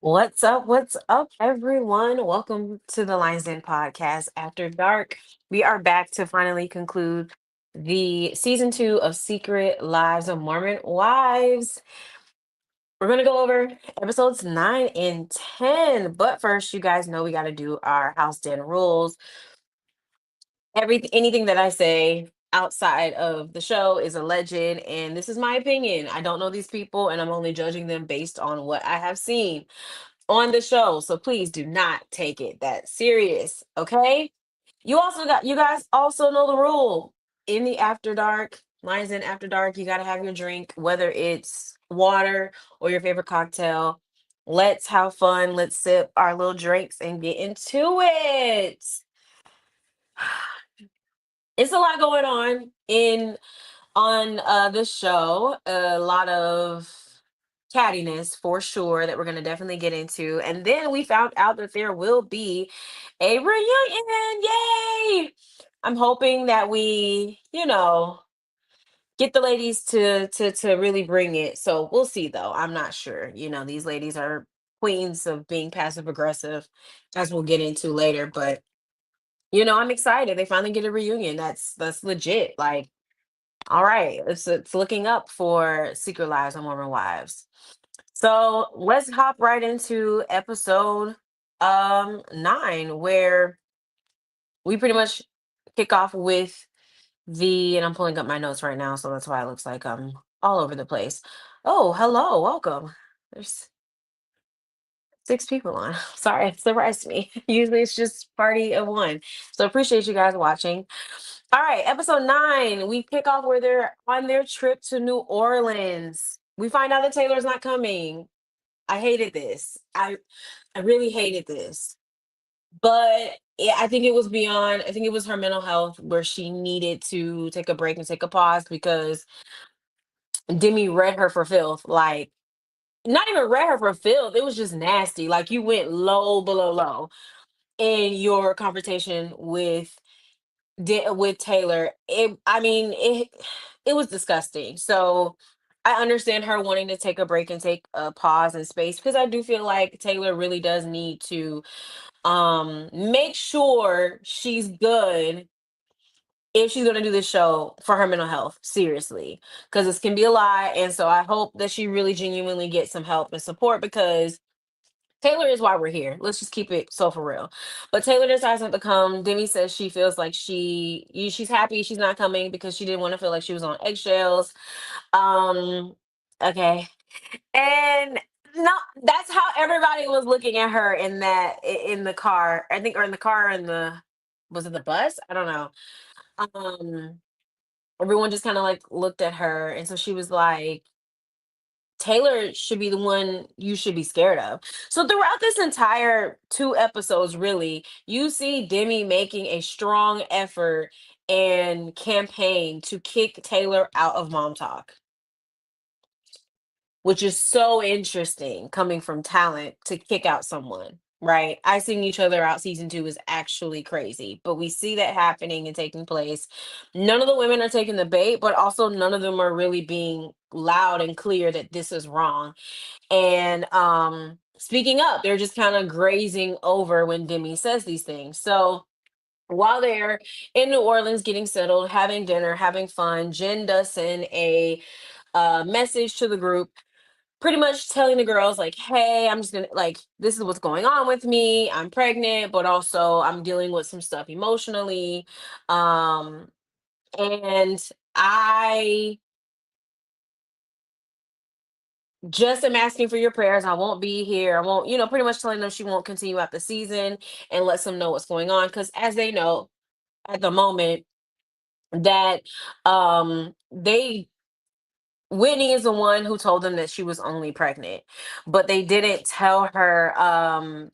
What's up? What's up, everyone? Welcome to the Lions Den podcast After Dark. We are back to finally conclude the season 2 of Secret Lives of Mormon Wives. We're going to go over episodes 9 and 10. But first, you guys know we got to do our house den rules. Anything that I say outside of the show is a legend, and this is my opinion. I don't know these people, and I'm only judging them based on what I have seen on the show. So please do not take it that serious. Okay. You guys also know the rule. In the after dark, Lions in after dark, you gotta have your drink, whether it's water or your favorite cocktail. Let's have fun. Let's sip our little drinks and get into it. It's a lot going on this show. A lot of cattiness for sure that we're going to definitely get into. And then we found out that there will be a reunion. Yay! I'm hoping that we get the ladies to really bring it. So we'll see though. I'm not sure. These ladies are queens of being passive aggressive, as we'll get into later, but I'm excited. They finally get a reunion. That's legit. Like, all right, it's looking up for Secret Lives of Mormon Wives. So let's hop right into episode 9, where we pretty much kick off with and I'm pulling up my notes right now, so that's why it looks like I'm all over the place. Oh, hello, welcome. There's 6 people on. Sorry, it surprised me. Usually it's just party of one. So appreciate you guys watching. All right, episode 9. We kick off where they're on their trip to New Orleans. We find out that Taylor's not coming. I hated this. I really hated this. But yeah, I think it was beyond, I think it was her mental health where she needed to take a break and take a pause because Demi read her for filth. Like, not even read her for filth. It was just nasty. Like, you went low below low in your confrontation with Taylor. It was disgusting. So I understand her wanting to take a break and take a pause and space, because I do feel like Taylor really does need to make sure she's good if she's going to do this show for her mental health, seriously, because this can be a lie. And so I hope that she really genuinely gets some help and support, because Taylor is why we're here. Let's just keep it so for real. But Taylor decides not to come. Demi says she feels like she's happy she's not coming because she didn't want to feel like she was on eggshells. Um, okay. And no, that's how everybody was looking at her in the car. I think, or in the car, in the was it the bus? I don't know. Um, Everyone just kind of like looked at her, and so she was like, Taylor should be the one you should be scared of. So throughout this entire 2 episodes, really, you see Demi making a strong effort and campaign to kick Taylor out of Mom Talk, which is so interesting coming from talent to kick out someone, right? Icing each other out season 2 is actually crazy, but we see that happening and taking place. None of the women are taking the bait, but also none of them are really being loud and clear that this is wrong. And speaking up, they're just kind of grazing over when Demi says these things. So while they're in New Orleans getting settled, having dinner, having fun, Jen does send a message to the group, pretty much telling the girls like, hey, I'm just gonna, like, this is what's going on with me. I'm pregnant, but also I'm dealing with some stuff emotionally. um and I just am asking for your prayers. I won't be here. I won't, pretty much telling them she won't continue out the season, and lets them know what's going on, because as they know at the moment that they Whitney is the one who told them that she was only pregnant, but they didn't tell her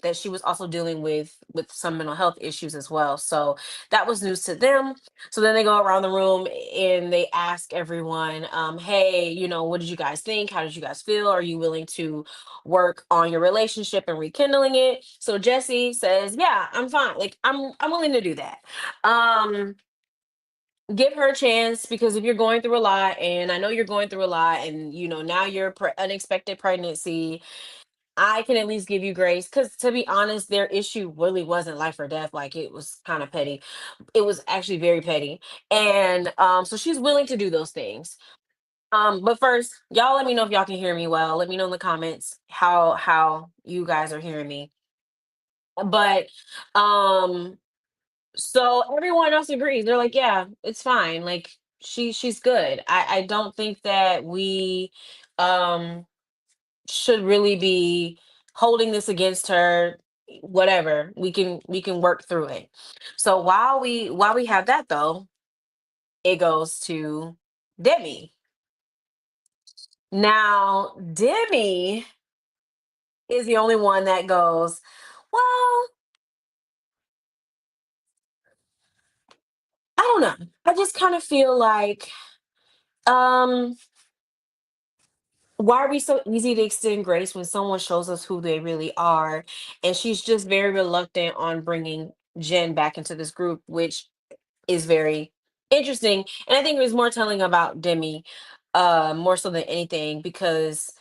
that she was also dealing with some mental health issues as well. So that was news to them. So then they go around the room and they ask everyone, "Hey, what did you guys think? How did you guys feel? Are you willing to work on your relationship and rekindling it?" So Jesse says, "Yeah, I'm fine. Like, I'm willing to do that." Um, Give her a chance, because if you're going through a lot, and I know you're going through a lot, and now you're unexpected pregnancy, I can at least give you grace because, to be honest, their issue really wasn't life or death. Like, it was kind of petty. It was actually very petty. And so she's willing to do those things. But first, y'all let me know if y'all can hear me well. Let me know in the comments how you guys are hearing me. But um so everyone else agrees. They're like, yeah, it's fine. Like, she's good. I don't think that we um should really be holding this against her. Whatever, we can work through it. So while we have that, though, it goes to Demi. Now Demi is the only one that goes, well, I don't know, I just kind of feel like, um why are we so easy to extend grace when someone shows us who they really are? And she's just very reluctant on bringing Jen back into this group, which is very interesting. And I think it was more telling about Demi, more so than anything, because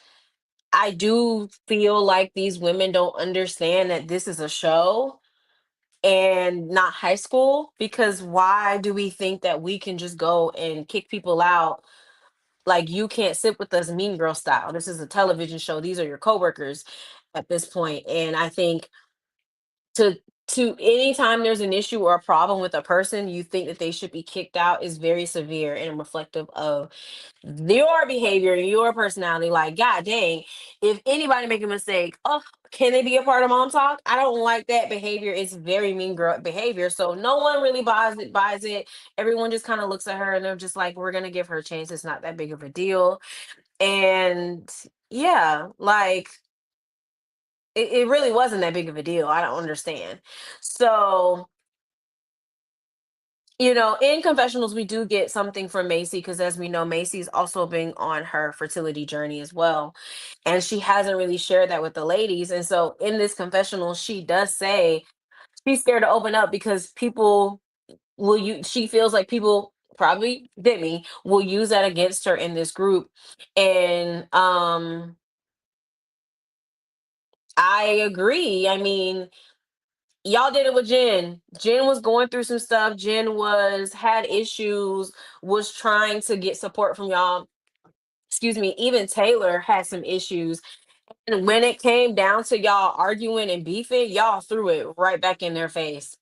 I do feel like these women don't understand that this is a show and not high school. Because why do we think that we can just go and kick people out? Like, you can't sit with us mean girl style. This is a television show. These are your coworkers at this point. And I think to anytime there's an issue or a problem with a person, you think that they should be kicked out is very severe and reflective of your behavior and your personality. Like, god dang, if anybody make a mistake, oh, can they be a part of mom talk? I don't like that behavior. It's very mean girl behavior. So no one really buys it. Everyone just kind of looks at her and they're just like, we're gonna give her a chance. It's not that big of a deal. And yeah, like, it really wasn't that big of a deal. I don't understand. So, in confessionals, we do get something from Macy because, as we know, Macy's also been on her fertility journey as well. And she hasn't really shared that with the ladies. And so, in this confessional, she does say she's scared to open up because people she feels like people, probably Demi, will use that against her in this group. And I agree. I mean, y'all did it with Jen. Jen was going through some stuff. Jen had issues, was trying to get support from y'all. Excuse me. Even Taylor had some issues. And when it came down to y'all arguing and beefing, y'all threw it right back in their face.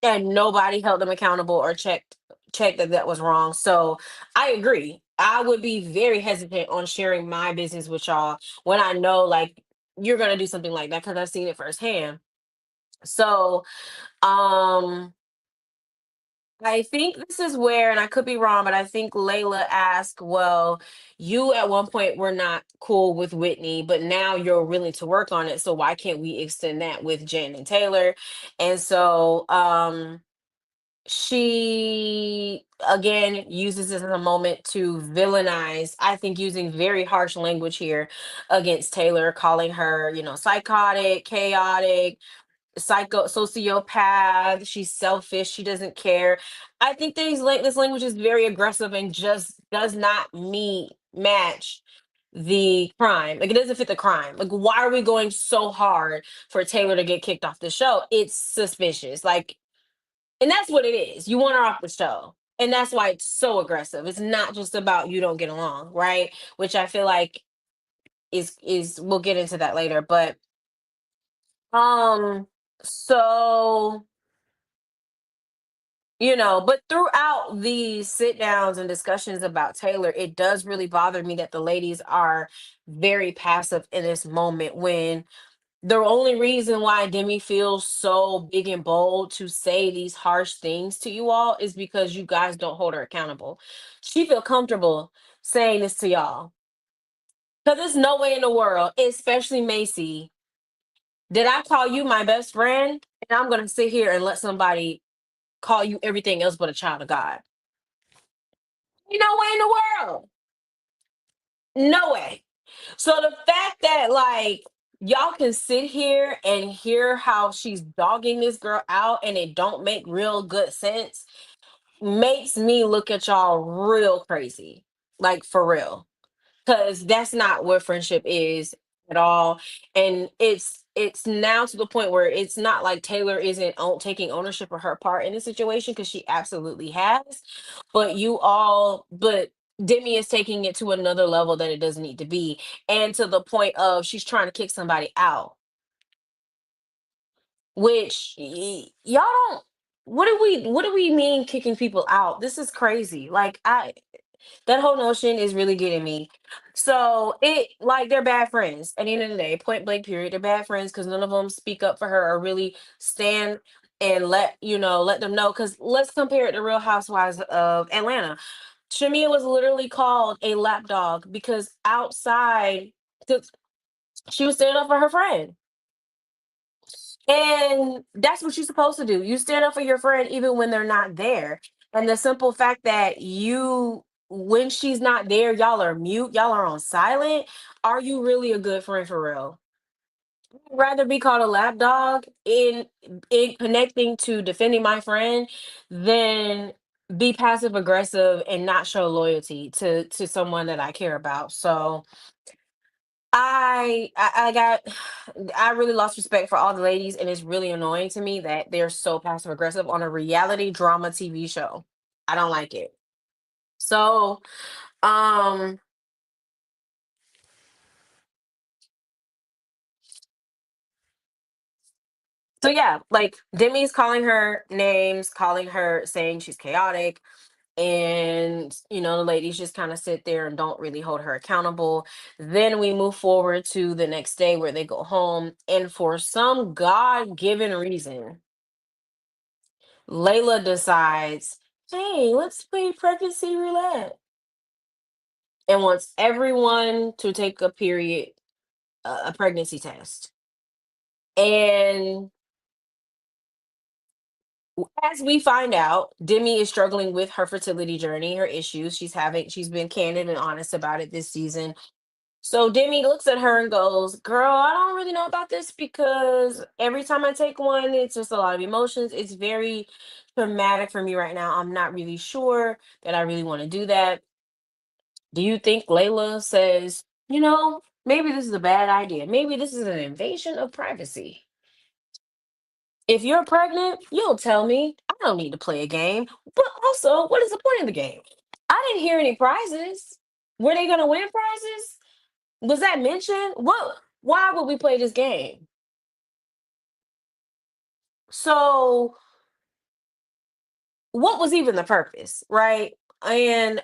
And nobody held them accountable or checked that was wrong. So I agree. I would be very hesitant on sharing my business with y'all when I know, like, you're gonna do something like that because I've seen it firsthand. So um I think this is where, and I could be wrong, but I think Layla asked, well, you at one point were not cool with Whitney, but now you're willing to work on it. So why can't we extend that with Jen and Taylor? And so she again uses this as a moment to villainize, I think, using very harsh language here against Taylor, calling her, psychotic, chaotic, sociopath. She's selfish. She doesn't care. I think this language is very aggressive and just does not match the crime. Like, it doesn't fit the crime. Like, why are we going so hard for Taylor to get kicked off the show? It's suspicious. Like, and that's what it is. You want her off the show. And that's why it's so aggressive. It's not just about you don't get along, right? Which I feel like is we'll get into that later. But um so but throughout these sit downs and discussions about Taylor, it does really bother me that the ladies are very passive in this moment, when the only reason why Demi feels so big and bold to say these harsh things to you all is because you guys don't hold her accountable. She feel comfortable saying this to y'all. Because there's no way in the world, especially Macy, did I call you my best friend and I'm going to sit here and let somebody call you everything else but a child of God? No way in the world. No way. So the fact that, like, y'all can sit here and hear how she's dogging this girl out and it don't make real good sense makes me look at y'all real crazy. Like, for real. Cause that's not what friendship is at all. And it's now to the point where it's not like Taylor isn't taking ownership of her part in the situation, because she absolutely has. But Demi is taking it to another level that it doesn't need to be, and to the point of she's trying to kick somebody out, which y'all don't. What do we mean kicking people out? This is crazy. Like, that whole notion is really getting me. So it, like, they're bad friends at the end of the day, point blank period. They're bad friends because none of them speak up for her or really stand and let them know. Because let's compare it to Real Housewives of Atlanta. Shamia was literally called a lapdog because outside, 'cause she was standing up for her friend. And that's what you're supposed to do. You stand up for your friend even when they're not there. And the simple fact that when she's not there, y'all are mute, y'all are on silent. Are you really a good friend for real? I'd rather be called a lapdog in connecting to defending my friend than be passive aggressive and not show loyalty to someone that I care about. So I got I really lost respect for all the ladies, and it's really annoying to me that they're so passive aggressive on a reality drama TV show. I don't like it. So, um, so yeah, like Demi's calling her names, calling her, saying she's chaotic, and the ladies just kind of sit there and don't really hold her accountable. Then we move forward to the next day where they go home, and for some god-given reason, Layla decides, hey, let's play pregnancy roulette, and wants everyone to take a pregnancy test. And as we find out, Demi is struggling with her fertility journey, her issues. She's been candid and honest about it this season. So Demi looks at her and goes, girl, I don't really know about this because every time I take one, it's just a lot of emotions. It's very traumatic for me right now. I'm not really sure that I really want to do that. Do you think Layla says, maybe this is a bad idea? Maybe this is an invasion of privacy. If you're pregnant, you'll tell me. I don't need to play a game. But also, what is the point of the game? I didn't hear any prizes. Were they going to win prizes? Was that mentioned? Why would we play this game? So, what was even the purpose, right? And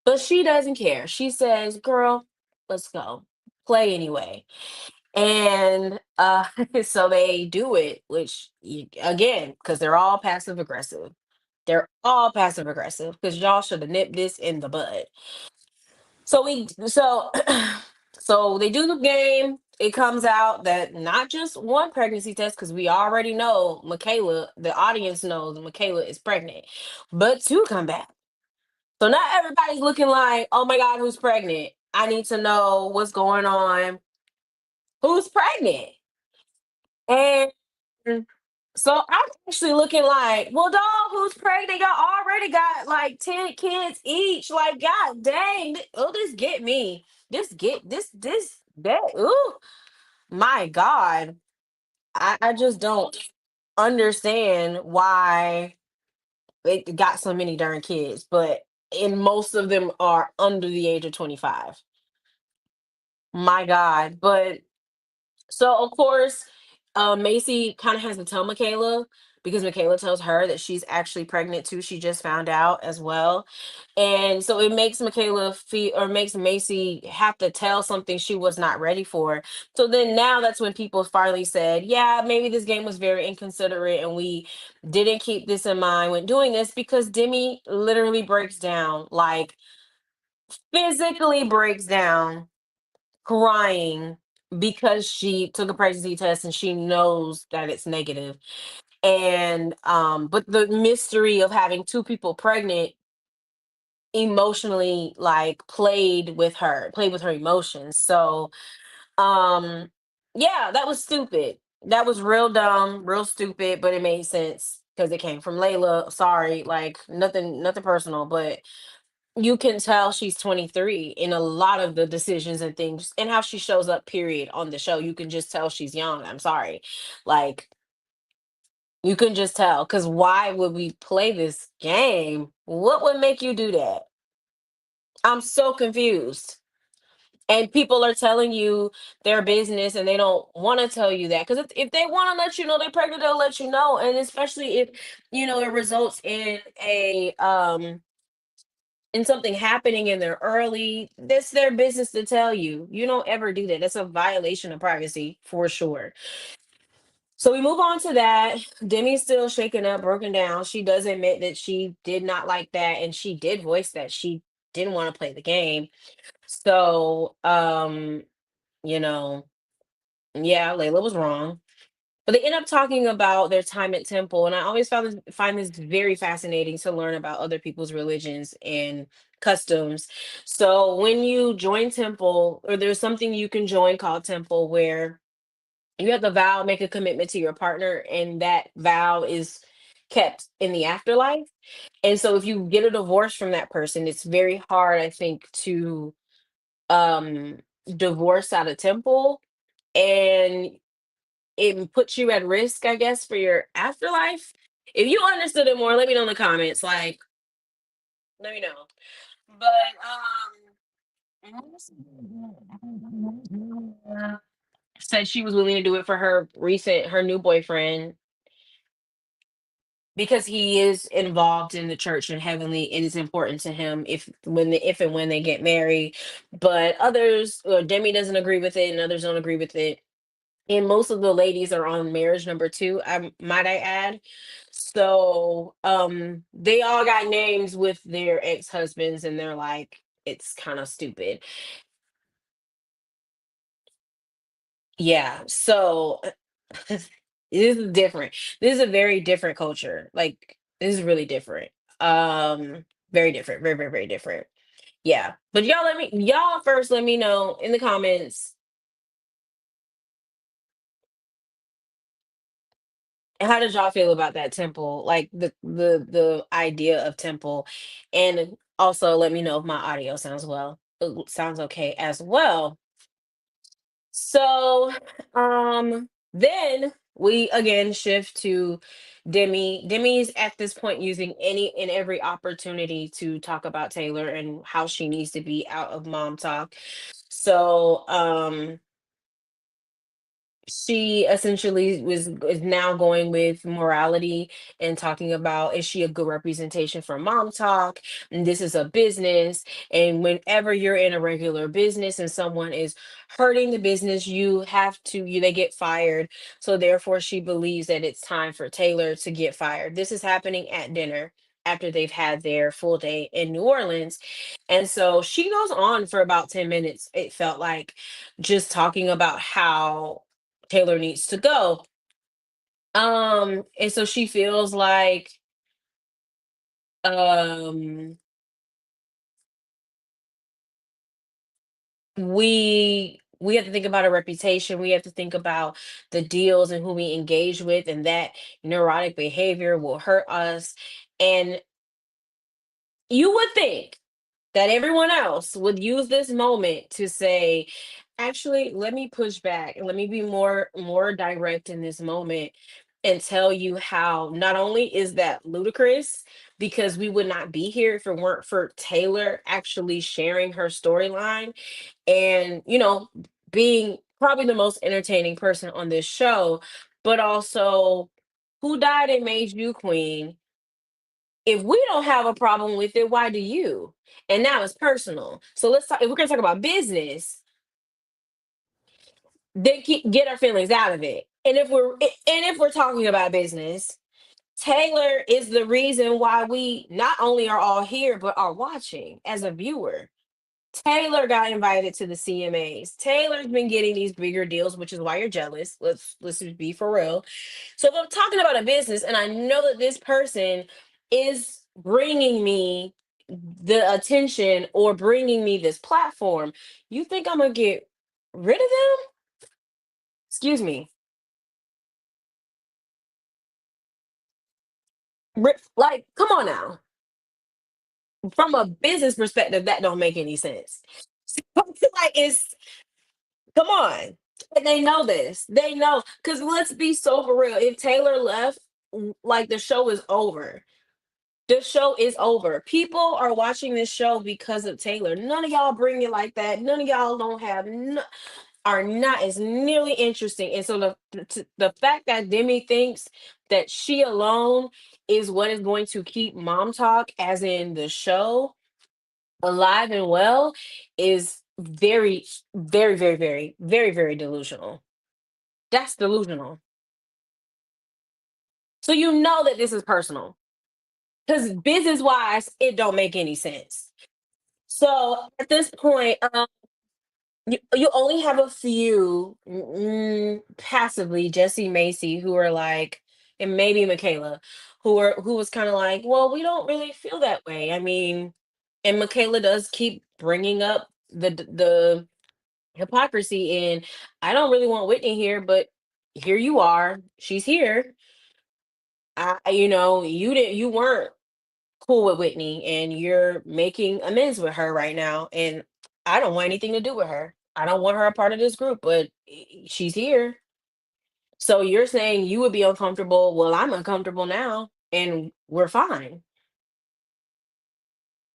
but she doesn't care. She says, "Girl, let's go. Play anyway." And so they do it, which again, because they're all passive aggressive. They're all passive aggressive because y'all should have nipped this in the bud. So so they do the game. It comes out that not just one pregnancy test, because we already know Michaela, the audience knows Michaela is pregnant, but two come back. So not everybody's looking like, oh my God, who's pregnant? I need to know what's going on. Who's pregnant? And so I'm actually looking like, well, dog, who's pregnant? Y'all already got like 10 kids each. Like, god dang. Oh, this get me. This that ooh, my God. I just don't understand why they got so many darn kids, but and most of them are under the age of 25. My God. But so of course, Macy kind of has to tell Michaela, because Michaela tells her that she's actually pregnant too. She just found out as well. And so it makes Michaela feel, or makes Macy have to tell something she was not ready for. So then now that's when people finally said, yeah, maybe this game was very inconsiderate and we didn't keep this in mind when doing this, because Demi literally breaks down, like physically breaks down, crying because she took a pregnancy test and she knows that it's negative. And but the mystery of having two people pregnant emotionally, like, played with her emotions. So yeah, that was stupid. That was real dumb, real stupid, but it made sense because it came from Layla. Sorry, like, nothing personal, but you can tell she's 23 in a lot of the decisions and things and how she shows up, period, on the show. You can just tell she's young. I'm sorry. Like, you can just tell. Because why would we play this game? What would make you do that? I'm so confused. And people are telling you their business and they don't want to tell you that. Because if they want to let you know they're pregnant, they'll let you know. And especially if, it results in something happening in their early, that's their business to tell you. You don't ever do that. That's a violation of privacy for sure. So we move on to that. Demi's still shaken up, broken down. She does admit that she did not like that, and she did voice that she didn't want to play the game. So, you know, yeah, Layla was wrong. But they end up talking about their time at temple, and I always find this very fascinating to learn about other people's religions and customs. So when you join temple, or there's something you can join called temple, where you have to vow, make a commitment to your partner, and that vow is kept in the afterlife. And so if you get a divorce from that person, it's very hard, I think, to um divorce out of temple. And it puts you at risk, I guess, for your afterlife. If you understood it more, let me know in the comments. Like, let me know. But said she was willing to do it for her new boyfriend, because he is involved in the church and heavenly, it is important to him if and when they get married. But others, or Demi doesn't agree with it, and others don't agree with it. And most of the ladies are on marriage number two, I might add. So they all got names with their ex-husbands, and they're like, it's kind of stupid. Yeah. So this is different. This is a very different culture. Like, this is really different. Very different. Very, very, very different. Yeah. But y'all first let me know in the comments, how did y'all feel about that temple? Like the idea of temple. And also let me know if my audio sounds okay as well. So, then we again shift to Demi. Demi's at this point using any and every opportunity to talk about Taylor and how she needs to be out of mom talk. So, she essentially is now going with morality and talking about, is she a good representation for mom talk, and this is a business, and whenever you're in a regular business and someone is hurting the business, they get fired. So therefore she believes that it's time for Taylor to get fired. This is happening at dinner after they've had their full day in New Orleans. And so she goes on for about 10 minutes, it felt like, just talking about how Taylor needs to go. And so she feels like um we have to think about a reputation. We have to think about the deals and who we engage with, and that neurotic behavior will hurt us. And you would think that everyone else would use this moment to say, actually, let me push back and let me be more direct in this moment, and tell you how not only is that ludicrous, because we would not be here if it weren't for Taylor actually sharing her storyline, and being probably the most entertaining person on this show, but also, who died and made you queen? If we don't have a problem with it, why do you? And now it's personal. So let's talk. If we're gonna talk about business, then get our feelings out of it. And if we're talking about business, Taylor is the reason why we not only are all here but are watching as a viewer. Taylor got invited to the CMAs. Taylor's been getting these bigger deals, which is why you're jealous. Let's just be for real. So if I'm talking about a business and I know that this person is bringing me the attention or bringing me this platform, you think I'm gonna get rid of them? Excuse me. Like, come on now. from a business perspective, that don't make any sense. Like it's come on. And they know this. They know because let's be so for real. If Taylor left, like the show is over. The show is over. People are watching this show because of Taylor. None of y'all bring it like that. None of y'all don't have are not as nearly interesting. And so the fact that Demi thinks that she alone is what is going to keep Mom Talk, as in the show, alive and well, is very, very, very, very, very, very delusional. That's delusional. So you know that this is personal because business wise, it don't make any sense. So at this point, you only have a few passively Jesse Macy who are like, and maybe Michaela, who was kind of like, well, we don't really feel that way. I mean, and Michaela does keep bringing up the hypocrisy in. I don't really want Whitney here, but here you are. She's here. You weren't cool with Whitney, and you're making amends with her right now. And I don't want anything to do with her. I don't want her a part of this group, but she's here. So you're saying you would be uncomfortable. Well, I'm uncomfortable now, and we're fine.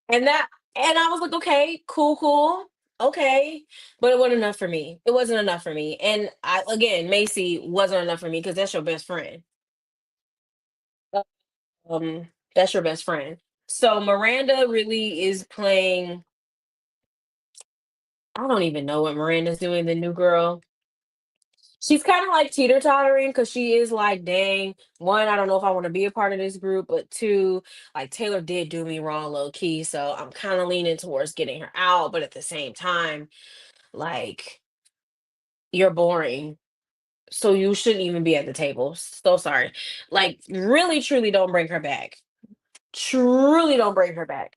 And I was like, okay, cool, cool. Okay. But it wasn't enough for me. It wasn't enough for me. And I again, Macy wasn't enough for me because that's your best friend. Um, that's your best friend. So Miranda really is playing. I don't even know what Miranda's doing, the new girl. She's kind of like teeter tottering because she is like, dang, one, I don't know if I want to be a part of this group, but two, like Taylor did do me wrong low key. So I'm kind of leaning towards getting her out. But at the same time, like, you're boring. So you shouldn't even be at the table. So sorry. Like, really, truly don't bring her back. Truly don't bring her back.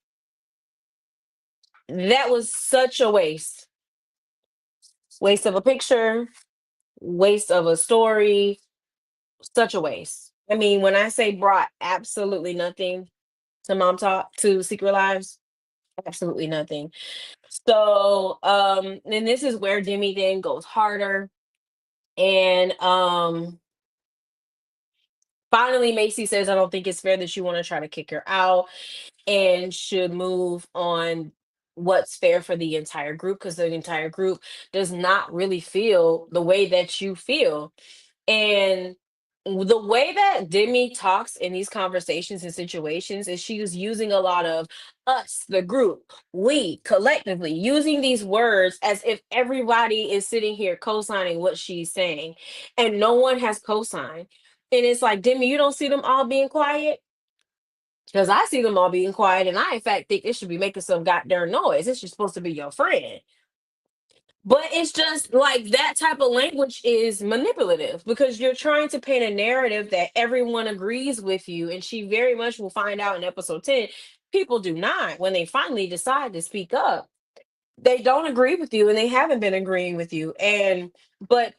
That was such a waste. Waste of a picture, waste of a story, such a waste. I mean, when I say brought absolutely nothing to Mom Talk, to Secret Lives, absolutely nothing. So, and this is where Demi then goes harder. And finally Macy says, I don't think it's fair that you want to try to kick her out and should move on what's fair for the entire group because the entire group does not really feel the way that you feel. And the way that Demi talks in these conversations and situations is she is using a lot of us, the group, we collectively, using these words as if everybody is sitting here co-signing what she's saying, and no one has co-signed. And it's like, Demi, you don't see them all being quiet? Because I see them all being quiet, and I, in fact, think it should be making some goddamn noise. It's just supposed to be your friend. But it's just like that type of language is manipulative because you're trying to paint a narrative that everyone agrees with you. And she very much will find out in episode 10, people do not. When they finally decide to speak up, they don't agree with you and they haven't been agreeing with you. But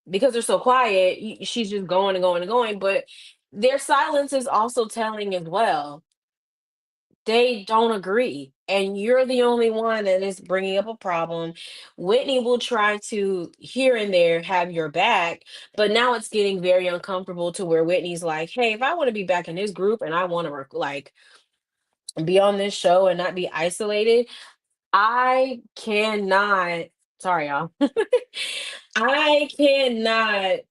because they're so quiet, she's just going and going and going. But their silence is also telling as well. They don't agree, and you're the only one that is bringing up a problem. Whitney will try to here and there have your back, but now it's getting very uncomfortable to where Whitney's like, "Hey, if I want to be back in this group and I want to like be on this show and not be isolated, I cannot." Sorry, y'all. I cannot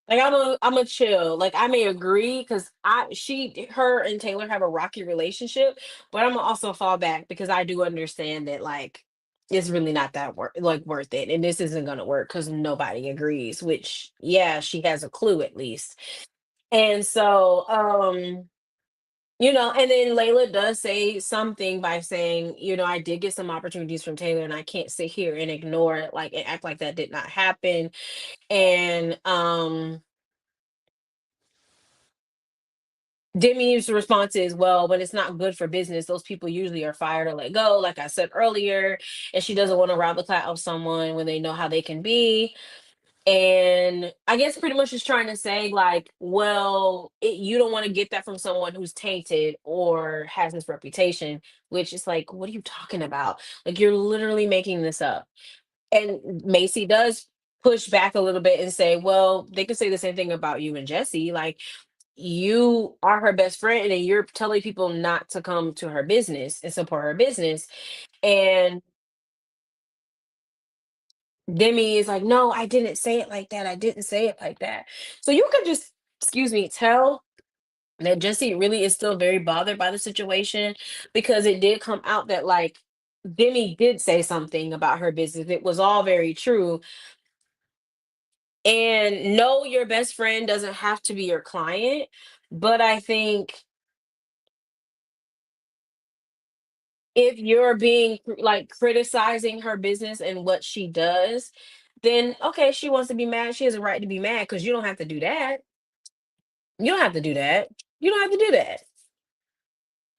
like I'm a chill. Like I may agree because her and Taylor have a rocky relationship, but I'm also fall back because I do understand that like it's really not that worth it, and this isn't gonna work because nobody agrees. Which yeah, she has a clue at least, and so and then Layla does say something by saying, I did get some opportunities from Taylor, and I can't sit here and ignore it, like and act like that did not happen, and Demi's response is, well, when it's not good for business, those people usually are fired or let go, like I said earlier. And she doesn't want to rob the clout of someone when they know how they can be. And I guess pretty much just trying to say, like, well, you don't want to get that from someone who's tainted or has this reputation, which is like, what are you talking about? Like, you're literally making this up. And Macy does push back a little bit and say, well, they could say the same thing about you and Jesse. Like, you are her best friend and you're telling people not to come to her business and support her business. And Demi is like, no, I didn't say it like that. I didn't say it like that. So you could just, excuse me, tell that Jesse really is still very bothered by the situation, because it did come out that, like, Demi did say something about her business. It was all very true. And no, your best friend doesn't have to be your client. But I think if you're being like criticizing her business and what she does, then okay, she wants to be mad. She has a right to be mad, because you don't have to do that. You don't have to do that. You don't have to do that.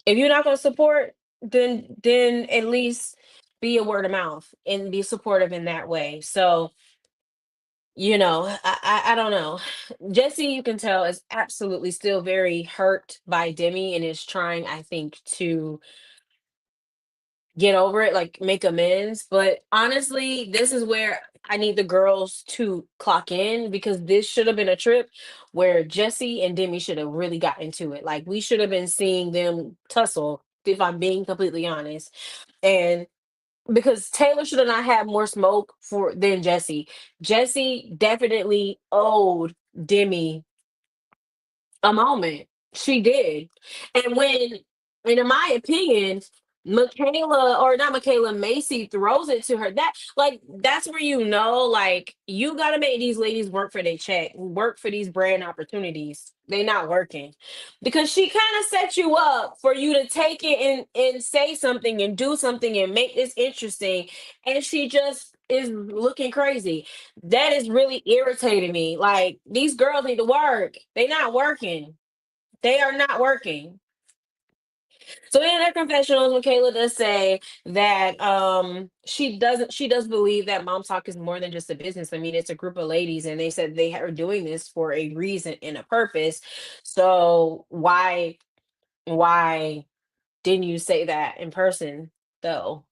If you're not going to support, then at least be a word of mouth and be supportive in that way. So, I don't know. Jesse, you can tell, is absolutely still very hurt by Demi and is trying, I think, to get over it, like make amends. But honestly, this is where I need the girls to clock in, because this should have been a trip where Jesse and Demi should have really got into it. Like, we should have been seeing them tussle, if I'm being completely honest. And because Taylor should have not had more smoke for than Jesse. Jesse definitely owed Demi a moment. She did. And in my opinion, Michaela, or not Michaela, Macy throws it to her. That's where like, you gotta make these ladies work for their check, work for these brand opportunities. They not working. Because she kind of set you up for you to take it and say something and do something and make this interesting. And she just is looking crazy. That is really irritating me. Like, these girls need to work. They not working. They are not working. So in her confessionals, Michaela does say that she does believe that Mom Talk is more than just a business. I mean, it's a group of ladies, and they said they are doing this for a reason and a purpose. So why didn't you say that in person though?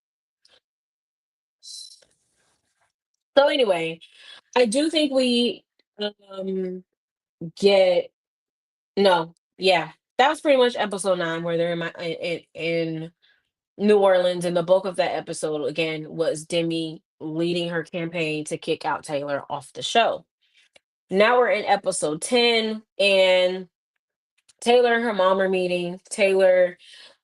So anyway, I do think we um get no, yeah. That was pretty much episode 9, where they're in New Orleans, and the bulk of that episode again was Demi leading her campaign to kick out Taylor off the show. Now we're in episode 10, and Taylor and her mom are meeting. Taylor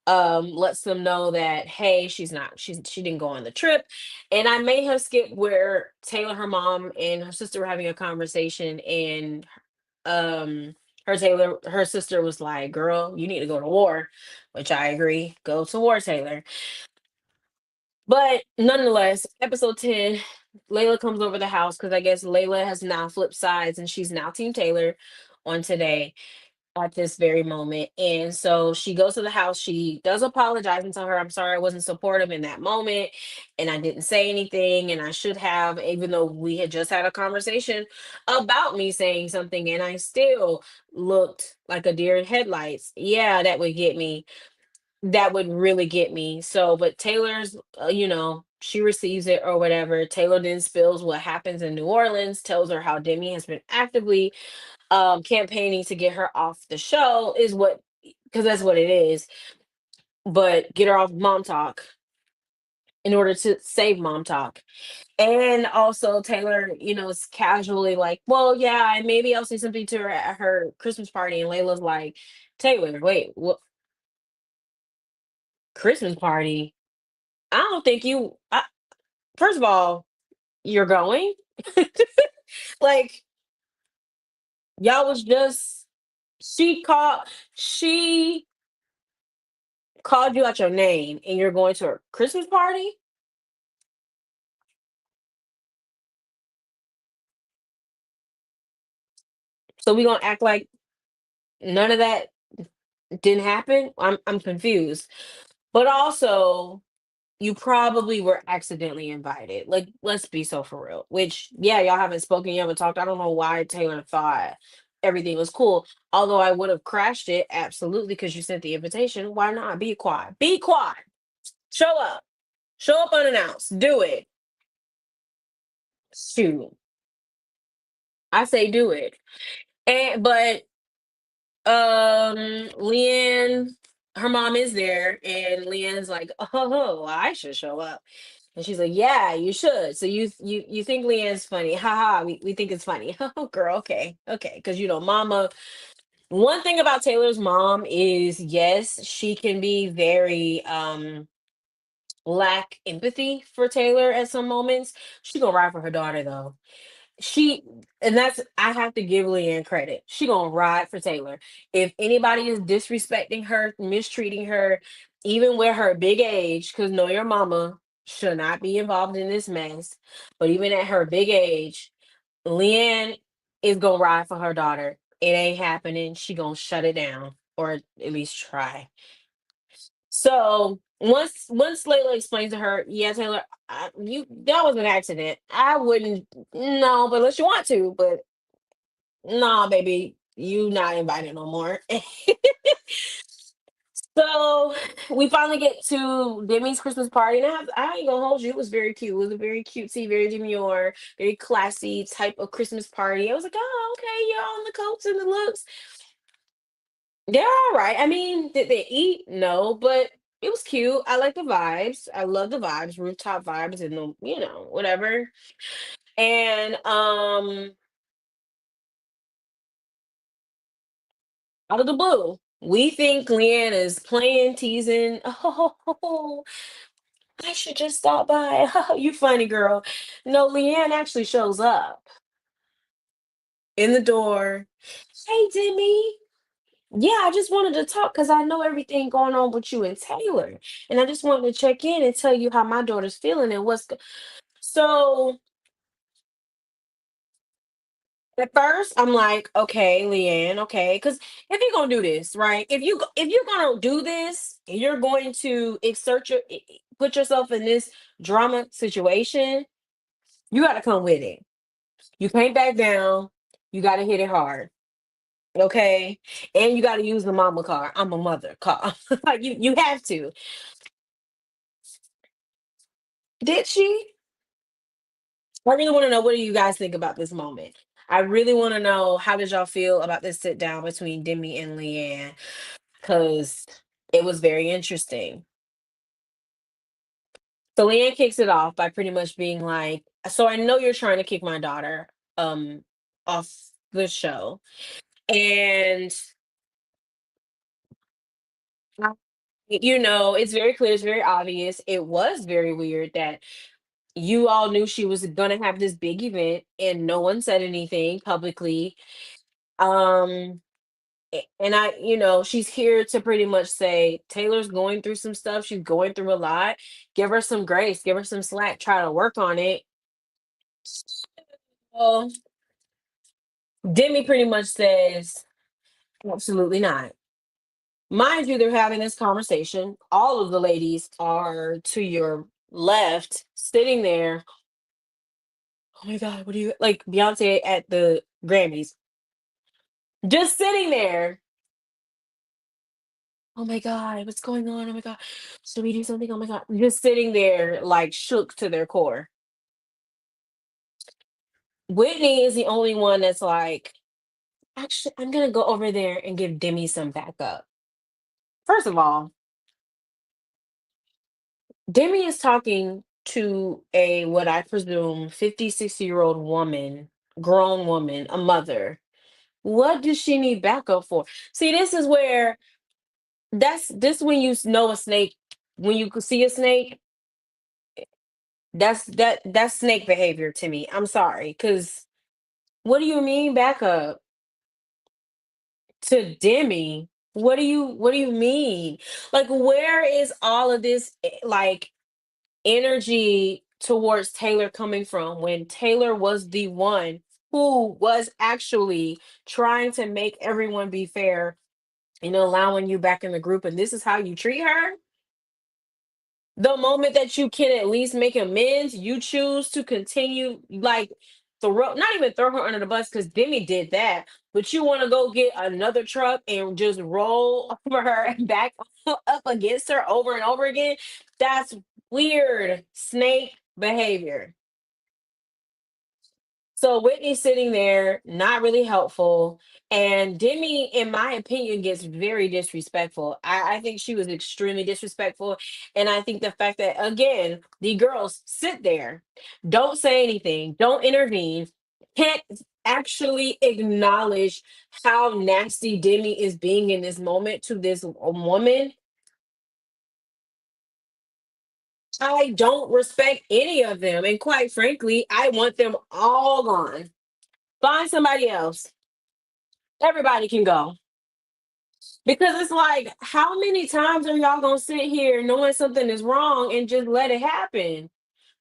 lets them know that, hey, she didn't go on the trip. And I may have skipped where Taylor, her mom, and her sister were having a conversation, and um her sister was like, girl, you need to go to war, which I agree, go to war, Taylor. But nonetheless, episode 10, Layla comes over the house, because I guess Layla has now flipped sides and she's now Team Taylor on today at this very moment. And so she goes to the house. She does apologize and tell her, I'm sorry I wasn't supportive in that moment. And I didn't say anything. And I should have, even though we had just had a conversation about me saying something, and I still looked like a deer in headlights. Yeah, that would get me. That would really get me. So, but Taylor's, she receives it or whatever. Taylor then spills what happens in New Orleans, tells her how Demi has been actively campaigning to get her off the show, is what, because that's what it is. But get her off Mom Talk in order to save Mom Talk. And also Taylor, is casually like, well, yeah, maybe I'll say something to her at her Christmas party. And Layla's like, Taylor, wait, what? Christmas party? I don't think first of all, you're going? Like, y'all was just she called she called you out your name and you're going to a Christmas party? So we gonna act like none of that didn't happen? I'm confused. But also, you probably were accidentally invited. Like, let's be so for real. Which, yeah, y'all haven't spoken, you haven't talked. I don't know why Taylor thought everything was cool. Although I would have crashed it, absolutely, because you sent the invitation. Why not? Be quiet. Be quiet. Show up. Show up unannounced. Do it. Shoot. I say do it. And but Leanne, her mom is there, and Leanne's like, oh, I should show up. And she's like, yeah, you should. So you think Leanne's funny. Haha, we think it's funny. Oh girl, okay. Okay. Because mama, one thing about Taylor's mom is yes, she can be very lack empathy for Taylor at some moments. She gonna ride for her daughter though. She and that's I have to give Leanne credit. She gonna ride for Taylor. If anybody is disrespecting her, mistreating her, even with her big age, because know your mama should not be involved in this mess. But even at her big age, Leanne is gonna ride for her daughter. It ain't happening. She gonna shut it down, or at least try. So once Layla explained to her, yeah, Taylor, you that was an accident. I wouldn't no, but unless you want to, but nah, baby, you not invited no more. So we finally get to Demi's Christmas party, and I ain't gonna hold you, it was very cute. It was a very cutesy, very demure, very classy type of Christmas party. I was like, oh, okay, you're on the coats and the looks. They're all right. I mean, did they eat? No, but it was cute. I like the vibes. I love the vibes, rooftop vibes, and the whatever. And out of the blue, we think Leanne is playing, teasing. Oh, I should just stop by. You funny girl. No, Leanne actually shows up in the door. Hey, Demi. Yeah, I just wanted to talk because I know everything going on with you and Taylor. And I just wanted to check in and tell you how my daughter's feeling and so at first I'm like, okay, Leanne, okay. Because if you're gonna do this, right? If you're gonna do this and you're going to put yourself in this drama situation, you gotta come with it. You can't back down. You gotta hit it hard. Okay. And you gotta use the mama car. I'm a mother car. Like you have to. Did she? I really want to know, what do you guys think about this moment? I really want to know, how did y'all feel about this sit down between Demi and Leanne? Because it was very interesting. So Leanne kicks it off by pretty much being like, so I know you're trying to kick my daughter um off the show. And it's very clear, it's very obvious. It was very weird that you all knew she was gonna have this big event and no one said anything publicly. Um and she's here to pretty much say Taylor's going through some stuff. She's going through a lot. Give her some grace, give her some slack, try to work on it. Well, Demi pretty much says, absolutely not. Mind you, they're having this conversation. All of the ladies are to your left, sitting there. Oh my God, what do you like? Beyonce at the Grammys, just sitting there. Oh my God, what's going on? Oh my God, should we do something? Oh my God, just sitting there, like shook to their core. Whitney is the only one that's like, actually, I'm gonna go over there and give Demi some backup. First of all, Demi is talking to a, what I presume, 50, 60-year-old woman, grown woman, a mother. What does she need backup for? See, this is where that's this when you know a snake, when you could see a snake, that's snake behavior to me. I'm sorry, because what do you mean backup to Demi? What do you mean? Like, where is all of this like energy towards Taylor coming from, when Taylor was the one who was actually trying to make everyone be fair and allowing you back in the group, and this is how you treat her? The moment that you can at least make amends, you choose to continue, like, throw, not even throw her under the bus because Demi did that, but you want to go get another truck and just roll over her and back up against her over and over again. That's weird snake behavior. So Whitney's sitting there, not really helpful. And Demi, in my opinion, gets very disrespectful. I think she was extremely disrespectful. And I think the fact that, again, the girls sit there, don't say anything, don't intervene, can't actually acknowledge how nasty Demi is being in this moment to this woman. I don't respect any of them. And quite frankly, I want them all gone. Find somebody else. Everybody can go. Because it's like, how many times are y'all gonna sit here knowing something is wrong and just let it happen?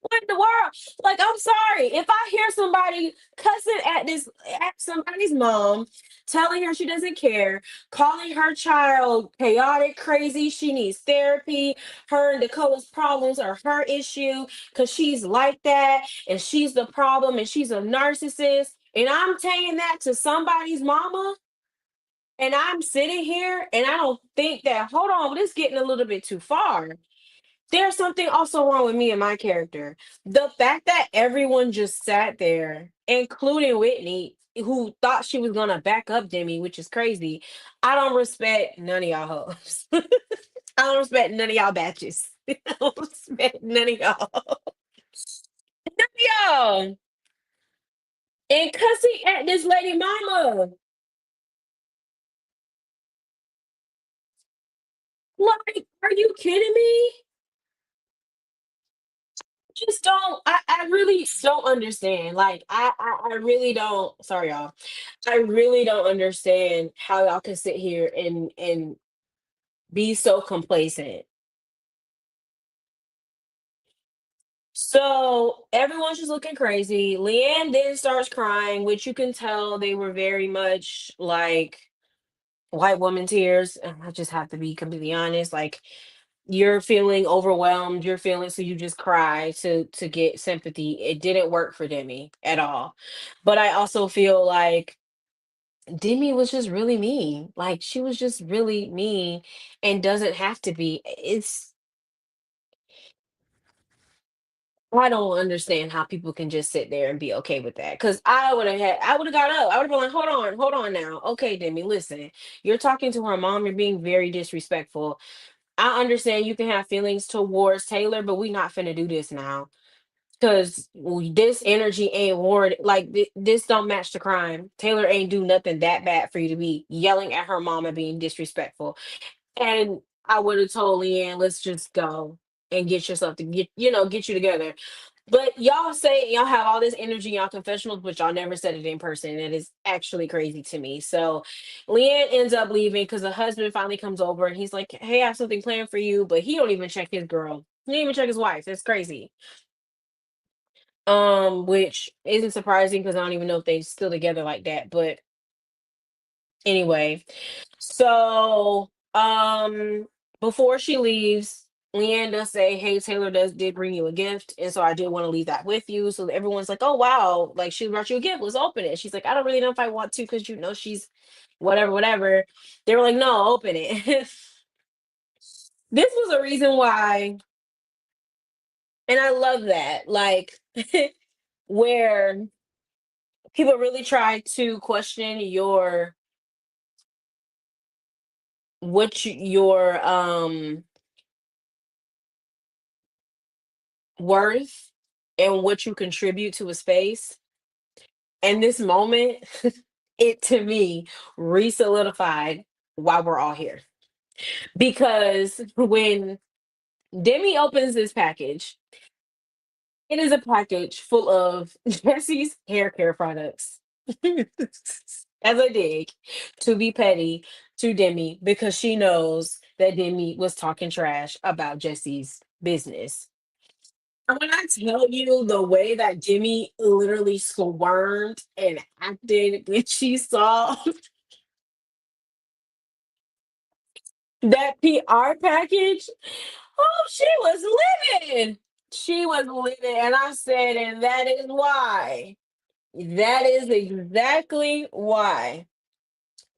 What in the world? Like, I'm sorry. If I hear somebody cussing at somebody's mom, telling her she doesn't care, calling her child chaotic, crazy, she needs therapy, her and Dakota's problems are her issue because she's like that and she's the problem and she's a narcissist. And I'm saying that to somebody's mama, and I'm sitting here and I don't think that, hold on, this is getting a little bit too far. There's something also wrong with me and my character. The fact that everyone just sat there, including Whitney, who thought she was gonna back up Demi, which is crazy. I don't respect none of y'all hoes. I don't respect none of y'all batches. I don't respect none of y'all. None of y'all. And cussing at this lady mama. Like, are you kidding me? Just don't, I really don't understand. Like, I really don't, sorry y'all. I really don't understand how y'all can sit here and be so complacent. So everyone's just looking crazy. Leanne then starts crying, which you can tell they were very much like white woman tears. And I just have to be completely honest. Like, you're feeling overwhelmed, you're feeling, so you just cry to get sympathy. It didn't work for Demi at all. But I also feel like Demi was just really mean. Like, she was just really mean and doesn't have to be. It's, I don't understand how people can just sit there and be okay with that. Cause I would have got up. I would have been like, hold on now. Okay, Demi, listen. You're talking to her mom, you're being very disrespectful. I understand you can have feelings towards Taylor, but we not finna do this now. Cause this energy ain't warranted. Like, this don't match the crime. Taylor ain't do nothing that bad for you to be yelling at her mom and being disrespectful. And I would have told Leanne, let's just go and get yourself to get you together. But y'all say y'all have all this energy in y'all confessionals, but y'all never said it in person. It is actually crazy to me. So Leanne ends up leaving because the husband finally comes over and he's like, hey, I have something planned for you. But he don't even check his girl. He didn't even check his wife. It's crazy. Which isn't surprising because I don't even know if they still together like that. But anyway, so before she leaves, Leanne does say, hey, Taylor did bring you a gift, and so I did want to leave that with you. So everyone's like, oh wow, like she brought you a gift, let's open it. She's like, I don't really know if I want to because she's whatever, whatever. They were like, no, open it. This was a reason why, and I love that, like, where people really try to question your worth and what you contribute to a space. And this moment, it to me re-solidified why we're all here. Because when Demi opens this package, it is a package full of Jesse's hair care products. As a dig to be petty to Demi because she knows that Demi was talking trash about Jesse's business. And when I tell you the way that Jimmy literally squirmed and acted when she saw that PR package, Oh, she was living. She was living. And I said, and that is why. That is exactly why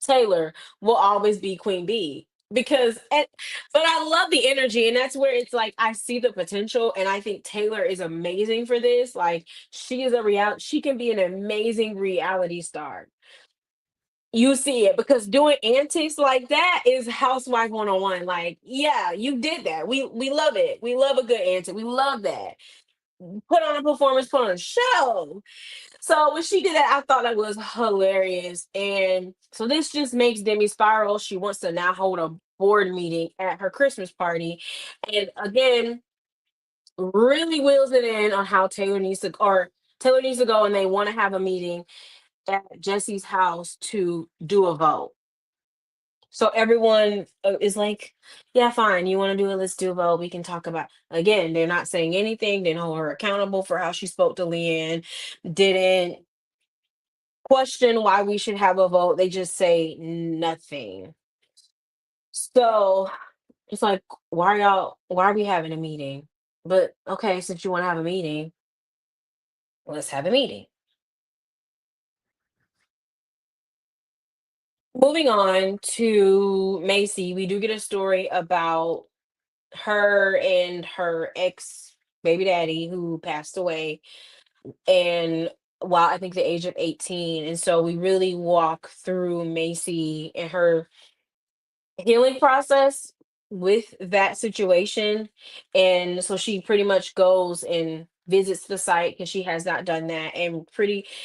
Taylor will always be Queen Bee. But I love the energy, and that's where it's like I see the potential, and I think Taylor is amazing for this. Like she can be an amazing reality star. You see it because doing antics like that is housewife 101. Like, yeah, you did that. We love it. We love a good antic. We love that. Put on a performance, put on a show. So when she did that, I thought that was hilarious. And so this just makes Demi spiral. She wants to now hold a board meeting at her Christmas party. And again, really wheels it in on how Taylor needs to go and they want to have a meeting at Jesse's house to do a vote. So everyone is like, yeah, fine. You want to do it? Let's do a vote. We can talk about. Again, they're not saying anything. They don't hold her accountable for how she spoke to Leanne. Didn't question why we should have a vote. They just say nothing. So it's like, why are we having a meeting? But okay, since you want to have a meeting, let's have a meeting. Moving on to Macy, we do get a story about her and her ex baby daddy who passed away, and while I think the age of 18. And so we really walk through Macy and her healing process with that situation. And so she pretty much goes and visits the site because she has not done that, and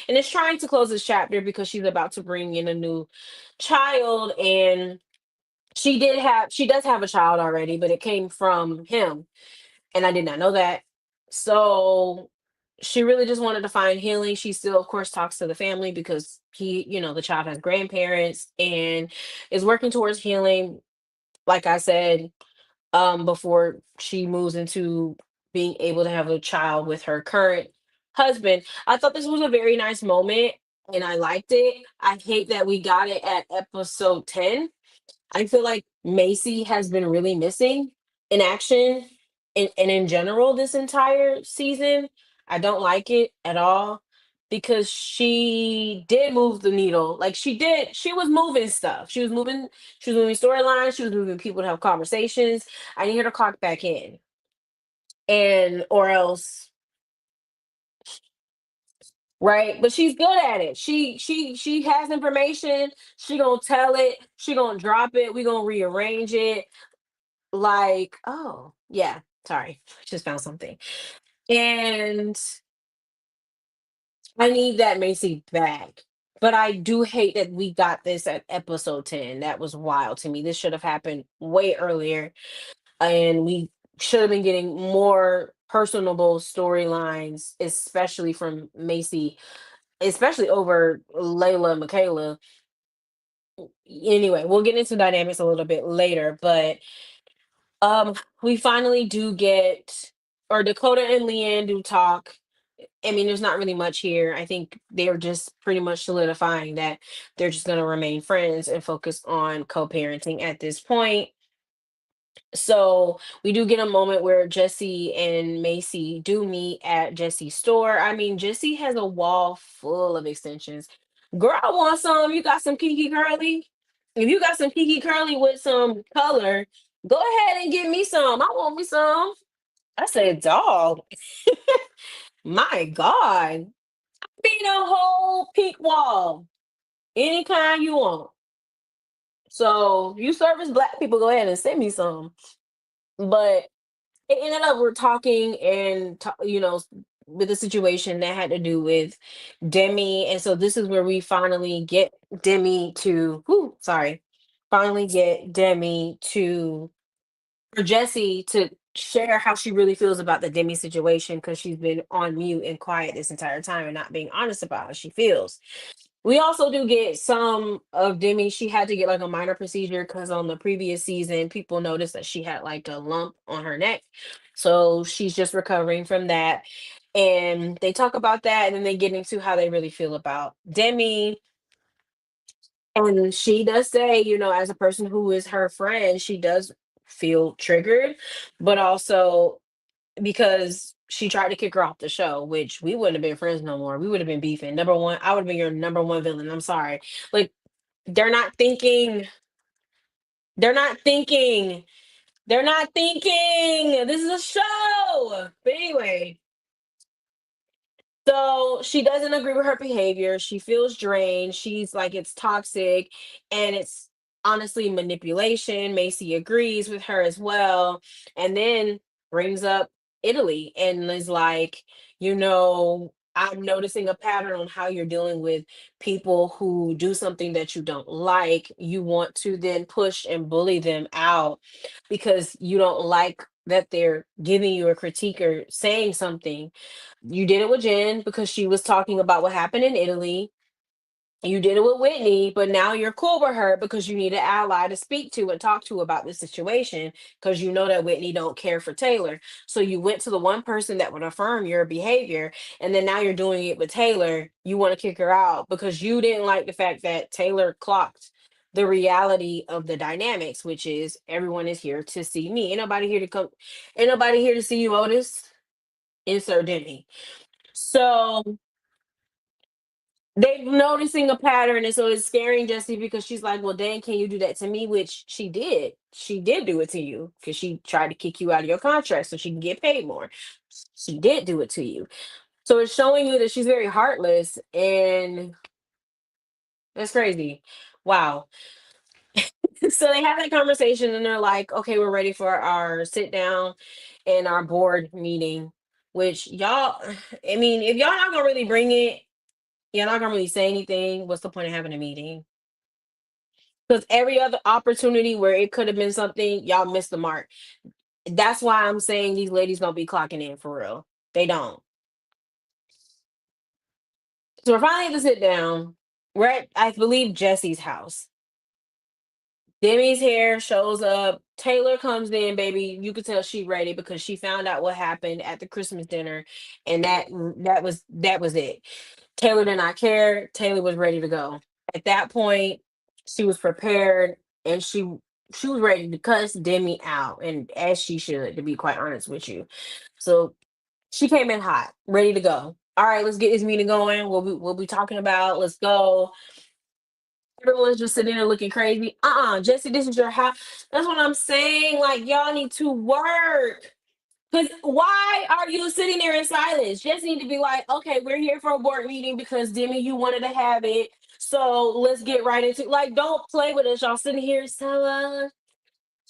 is trying to close this chapter because she's about to bring in a new child. And she does have a child already, but it came from him, and I did not know that. So she really just wanted to find healing. She still, of course, talks to the family because the child has grandparents and is working towards healing. Like I said, before she moves into being able to have a child with her current husband. I thought this was a very nice moment and I liked it. I hate that we got it at episode 10. I feel like Macy has been really missing in action and in general this entire season. I don't like it at all because she did move the needle. Like she did, she was moving stuff. She was moving storylines, she was moving people to have conversations. I need her to clock back in. And or else, right? But she's good at it. She has information, she gonna tell it, she gonna drop it, we gonna rearrange it. Like, oh, yeah, sorry, just found something. And I need that Macy back. But I do hate that we got this at episode 10. That was wild to me. This should have happened way earlier. And we should have been getting more personable storylines, especially from Macy, especially over Layla and Michaela. Anyway, we'll get into dynamics a little bit later, but Um, we finally do get, or Dakota and Leanne do talk. I mean, there's not really much here. I think they're just pretty much solidifying that they're just going to remain friends and focus on co-parenting at this point. So we do get a moment where Jesse and Macy do meet at Jesse's store. I mean, Jesse has a wall full of extensions. Girl, I want some. You got some Kiki Curly? If you got some Kiki Curly with some color, go ahead and get me some. I want me some. I said, dog. My God. Be a whole pink wall. Any kind you want. So you service black people, go ahead and send me some. But it ended up we're talking and with the situation that had to do with Demi. And so this is where we finally get Demi to finally get Demi to for Jesse to share how she really feels about the Demi situation because she's been on mute and quiet this entire time and not being honest about how she feels. We also do get some of Demi. She had to get like a minor procedure because on the previous season, people noticed that she had like a lump on her neck. So she's just recovering from that. And they talk about that and then they get into how they really feel about Demi. And she does say, as a person who is her friend, she does. feel triggered, but also because she tried to kick her off the show, which we wouldn't have been friends no more. We would have been beefing. Number one, I would have been your number one villain. I'm sorry. Like, they're not thinking. They're not thinking. They're not thinking. This is a show. But anyway, so she doesn't agree with her behavior. She feels drained. She's like, it's toxic and it's honestly manipulation. Macy agrees with her as well. And then brings up Italy and is like, I'm noticing a pattern on how you're dealing with people who do something that you don't like. You want to then push and bully them out because you don't like that they're giving you a critique or saying something. You did it with Jen because she was talking about what happened in Italy. You did it with Whitney, but now you're cool with her because you need an ally to speak to and talk to about the situation because you know that Whitney don't care for Taylor. So you went to the one person that would affirm your behavior, and then now you're doing it with Taylor. You want to kick her out because you didn't like the fact that Taylor clocked the reality of the dynamics, which is everyone is here to see me. Ain't nobody here to come. Ain't nobody here to see you, Otis. Insert Demi. So they're noticing a pattern, and so it's scaring Jesse because she's like, "Well, Dan, can you do that to me?" Which she did. She did do it to you because she tried to kick you out of your contract so she can get paid more. She did do it to you. So it's showing you that she's very heartless, and that's crazy. Wow. So they have that conversation, and they're like, "Okay, we're ready for our sit down and our board meeting." Which y'all, I mean, if y'all not gonna really bring it, you're not gonna really say anything. What's the point of having a meeting? Because every other opportunity where it could have been something, y'all missed the mark. That's why I'm saying these ladies don't be clocking in for real. They don't. So we're finally at the sit down. We're at, I believe, Jesse's house. Demi's hair shows up. Taylor comes in, baby. You could tell she ready because she found out what happened at the Christmas dinner, and that was it. Taylor did not care. Taylor was ready to go. At that point, she was prepared and she was ready to cuss Demi out, and as she should, to be quite honest with you. So she came in hot, ready to go. All right, let's get this meeting going. We'll be talking about. Let's go. Everyone's just sitting there looking crazy. Jesse, this is your house. That's what I'm saying. Like, y'all need to work. Because why are you sitting there in silence? Just need to be like, okay, we're here for a board meeting because Demi, you wanted to have it. So let's get right into, like, don't play with us. Y'all sitting here. So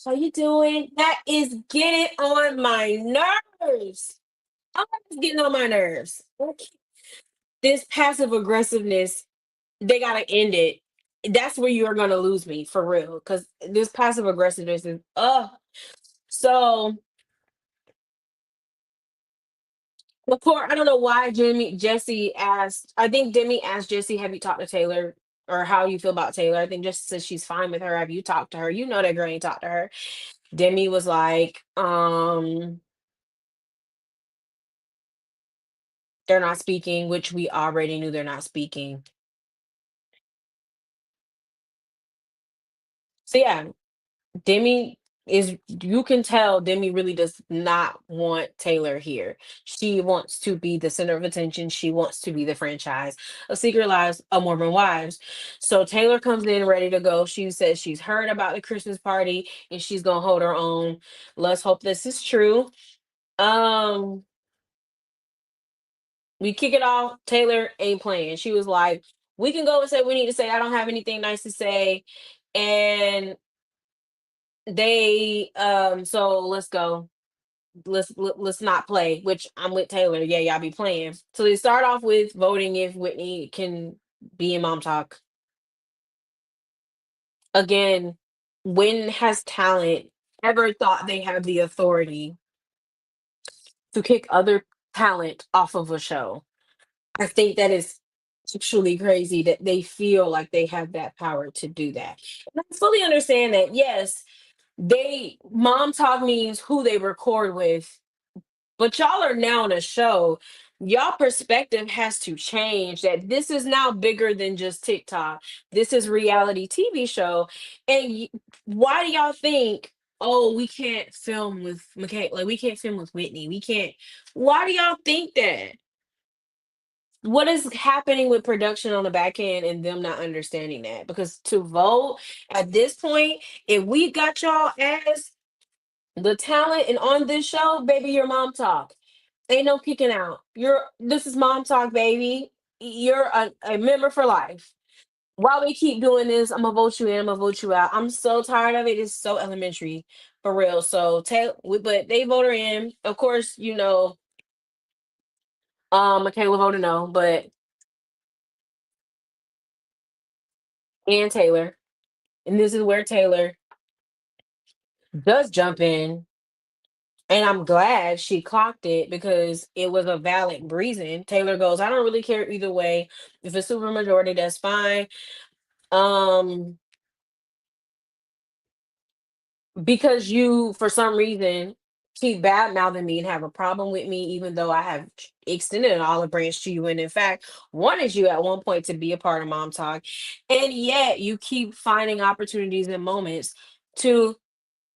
how you doing? That is getting on my nerves. Oh, it's getting on my nerves. Okay. This passive aggressiveness, they gotta end it. That's where you are gonna lose me for real. Cause this passive aggressiveness is so before, I don't know why Jesse asked. I think Demi asked Jesse, "Have you talked to Taylor, or how you feel about Taylor?" I think Jesse says she's fine with her. Have you talked to her? You know that girl ain't talked to her. Demi was like, they're not speaking, which we already knew they're not speaking. So yeah, Demi is, you can tell Demi really does not want Taylor here. She wants to be the center of attention. She wants to be the franchise of Secret Lives of Mormon Wives. So Taylor comes in ready to go. She says she's heard about the Christmas party and she's gonna hold her own. Let's hope this is true. Um, we kick it off. Taylor ain't playing. She was like, "We can go and say what we need to say. I don't have anything nice to say." And so let's go. Let's not play, which I'm with Taylor. Yeah, y'all be playing. So they start off with voting if Whitney can be in Mom Talk. Again, when has talent ever thought they have the authority to kick other talent off of a show? I think that is actually crazy that they feel like they have that power to do that. And I fully understand that, yes, they Mom Talk means who they record with. But y'all are now on a show. Y'all perspective has to change, that this is now bigger than just TikTok. This is reality TV show. And why do y'all think oh, we can't film with McKay, like we can't film with Whitney. We can't. Why do y'all think that? What is happening with production on the back end and them not understanding that? Because to vote at this point, if we got y'all as the talent and on this show, baby, your mom talk. Ain't no kicking out. This is mom talk, baby. You're a member for life. While we keep doing this, I'm gonna vote you in, I'm gonna vote you out. I'm so tired of it. It's so elementary for real. So but they vote her in. Of course, Michaela voted no, but and Taylor. And this is where Taylor does jump in. And I'm glad she clocked it because it was a valid reason. Taylor goes, I don't really care either way. If it's super majority, that's fine. Um, because you, for some reason, keep bad mouthing me and have a problem with me, even though I have extended an olive branch to you. And in fact, wanted you at one point to be a part of Mom Talk. And yet you keep finding opportunities and moments to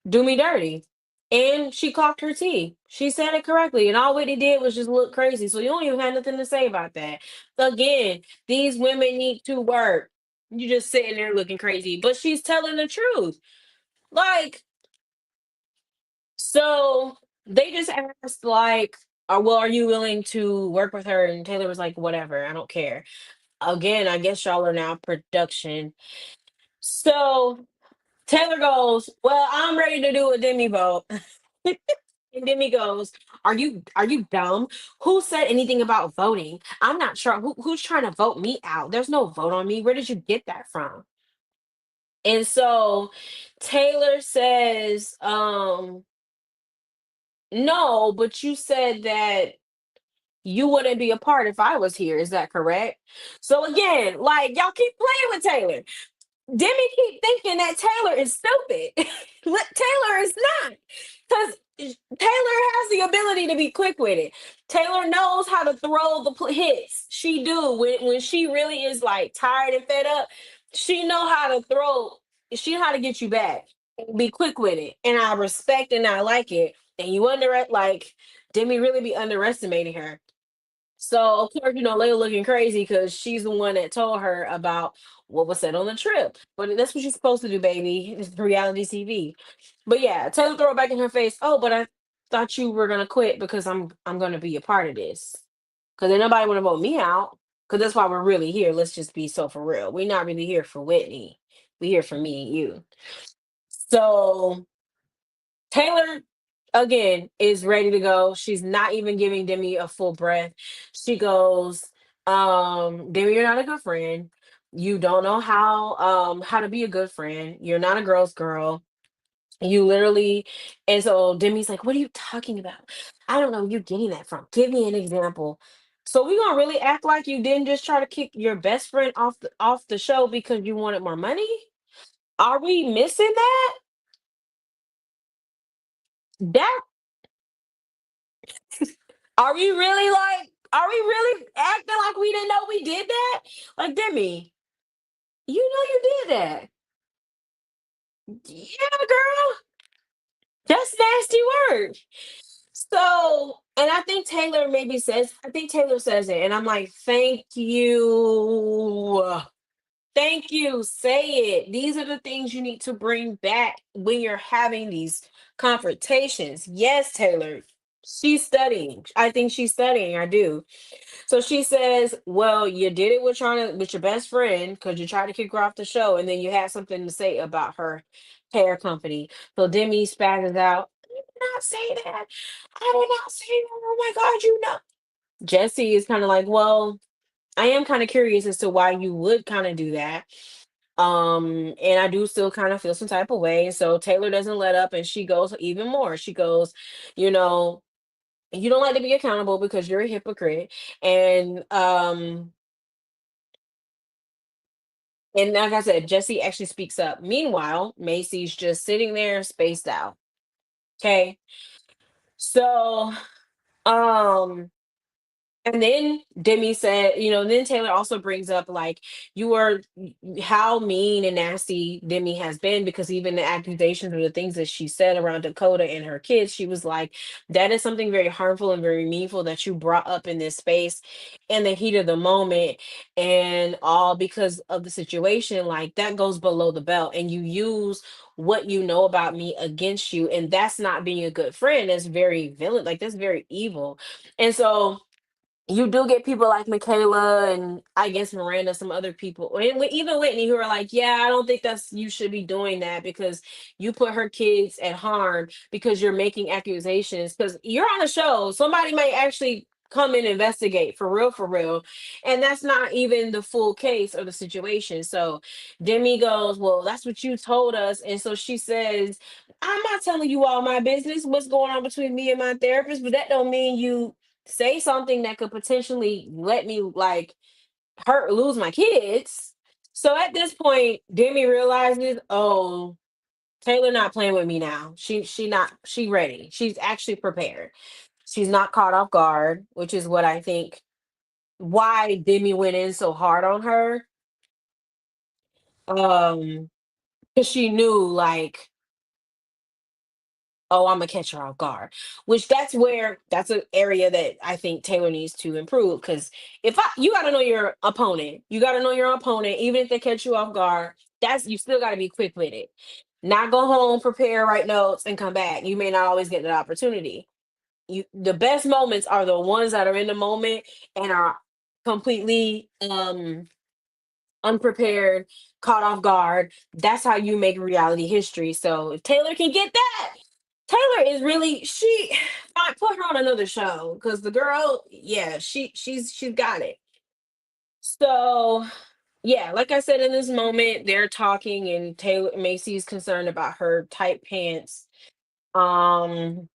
do me dirty. And she clocked her tea. She said it correctly. And all Whitney did was just look crazy. So you don't even have nothing to say about that. Again, these women need to work. You just sitting there looking crazy. But she's telling the truth. Like, so they just asked, like, well, are you willing to work with her? And Taylor was like, whatever, I don't care. Again, I guess y'all are now production. So Taylor goes, well, I'm ready to do a demi vote. And Demi goes, are you dumb? Who said anything about voting? I'm not sure. Who's trying to vote me out? There's no vote on me. Where did you get that from? And so Taylor says, no, but you said that you wouldn't be a part if I was here. Is that correct? So again, like y'all keep playing with Taylor. Demi keep thinking that Taylor is stupid. Taylor is not, because Taylor has the ability to be quick with it. Taylor knows how to throw the hits. She do when she really is like tired and fed up. She know how to throw. She know how to get you back. Be quick with it, and I respect and I like it. And you like Demi really be underestimating her. So of course, Layla looking crazy because she's the one that told her about what was said on the trip. But that's what she's supposed to do, baby. It's reality TV. But yeah, Taylor throw it back in her face. Oh, but I thought you were gonna quit because I'm gonna be a part of this. Cause then nobody wanna vote me out. Cause that's why we're really here. Let's just be so for real. We're not really here for Whitney. We here for me and you. So Taylor again is ready to go. She's not even giving Demi a full breath. She goes, Demi, you're not a good friend. You don't know how to be a good friend. You're not a girl's girl. You literally, and so Demi's like, what are you talking about? I don't know where you're getting that from. Give me an example. So we gonna really act like you didn't just try to kick your best friend off the show because you wanted more money? Are we missing that? That are we really acting like we didn't know we did that? Like, Demi, you know you did that. Yeah, girl. That's nasty word. So, and I think Taylor says it, and I'm like, thank you. Thank you. Say it. These are the things you need to bring back when you're having these confrontations. Yes, Taylor. She's studying. I think she's studying. I do. So she says, "Well, you did it with your best friend because you tried to kick her off the show, and then you had something to say about her hair company." So Demi spazzes out. I did not say that. I did not say that. Oh my God, you know. Jesse is kind of like, well, I am kind of curious as to why you would kind of do that. And I do still kind of feel some type of way. So Taylor doesn't let up, and she goes even more. She goes, you know, you don't like to be accountable because you're a hypocrite, and and like I said, Jesse actually speaks up. Meanwhile, Macy's just sitting there spaced out. Okay. So um And then Demi said, then Taylor also brings up like you are how mean and nasty Demi has been, because even the accusations or the things that she said around Dakota and her kids, she was like, that is something very harmful and very meaningful that you brought up in this space in the heat of the moment, and all because of the situation. Like, that goes below the belt, and you use what you know about me against you, and that's not being a good friend. That's very villain, like that's very evil. And so you do get people like Michaela and I guess Miranda, some other people, and even Whitney, who are like, yeah, I don't think that's you should be doing that because you put her kids at harm because you're making accusations. Because you're on a show, somebody might actually come and investigate for real, and that's not even the full case or the situation. So Demi goes, well, that's what you told us, and so she says, I'm not telling you all my business, what's going on between me and my therapist, but that don't mean you say something that could potentially let me like hurt lose my kids. So at this point, Demi realizes, oh, Taylor not playing with me now. She ready. She's actually prepared. She's not caught off guard, which is what I think why Demi went in so hard on her. Because she knew like, oh, I'm gonna catch her off guard. Which that's an area that I think Taylor needs to improve. Because you got to know your opponent. You got to know your opponent, even if they catch you off guard. That's you still got to be quick with it. Not go home, prepare, write notes, and come back. You may not always get that opportunity. The best moments are the ones that are in the moment and are completely unprepared, caught off guard. That's how you make reality history. So if Taylor can get that, Taylor is really I put her on another show because the girl, yeah, she's got it. So yeah, like I said, in this moment, they're talking and Taylor Macy's concerned about her tight pants. Um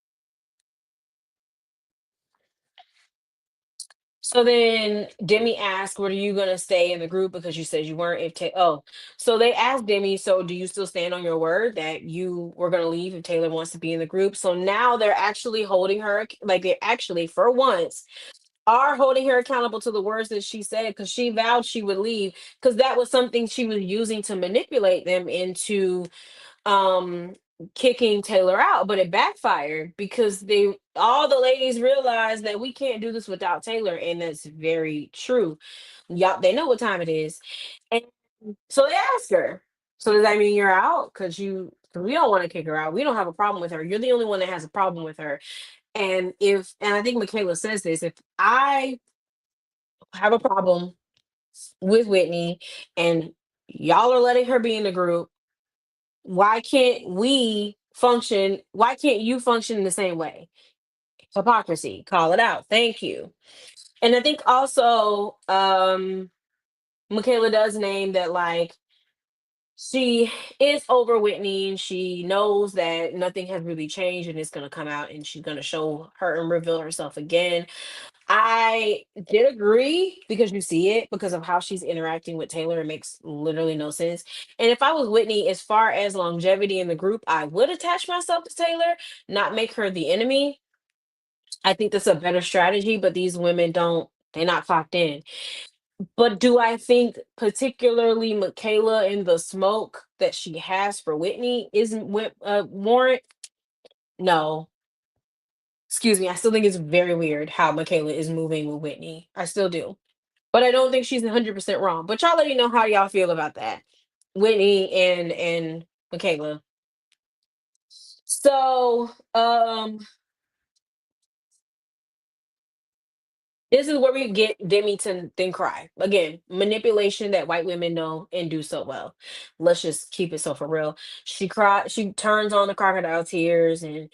So then Demi asked, "What are you gonna stay in the group because you said you weren't?" So they asked Demi, "So do you still stand on your word that you were gonna leave if Taylor wants to be in the group?" So now they're actually holding her, like they actually, for once, are holding her accountable to the words that she said, because she vowed she would leave, because that was something she was using to manipulate them into um kicking Taylor out, but it backfired because they all the ladies realized that we can't do this without Taylor, and that's very true. Y'all, they know what time it is. And so they asked her, so does that mean you're out? Cause we don't want to kick her out. We don't have a problem with her. You're the only one that has a problem with her. And I think Michaela says this, if I have a problem with Whitney and y'all are letting her be in the group, why can't you function in the same way? Hypocrisy, call it out. Thank you. And I think also Michaela does name that like she is over Whitney and she knows that nothing has really changed and it's going to come out and she's going to show her and reveal herself again. I did agree because you see it because of how she's interacting with Taylor. It makes literally no sense. And if I was Whitney, as far as longevity in the group, I would attach myself to Taylor, not make her the enemy. I think that's a better strategy, but these women don't, they're not clocked in. But do I think particularly Michaela in the smoke that she has for Whitney isn't warrant? No. Excuse me. I still think it's very weird how Michaela is moving with Whitney. I still do. But I don't think she's 100% wrong. But y'all let me know how y'all feel about that. Whitney and Michaela. So, this is where we get Demi to then cry. Again, manipulation that white women know and do so well. Let's just keep it so for real. She turns on the crocodile tears and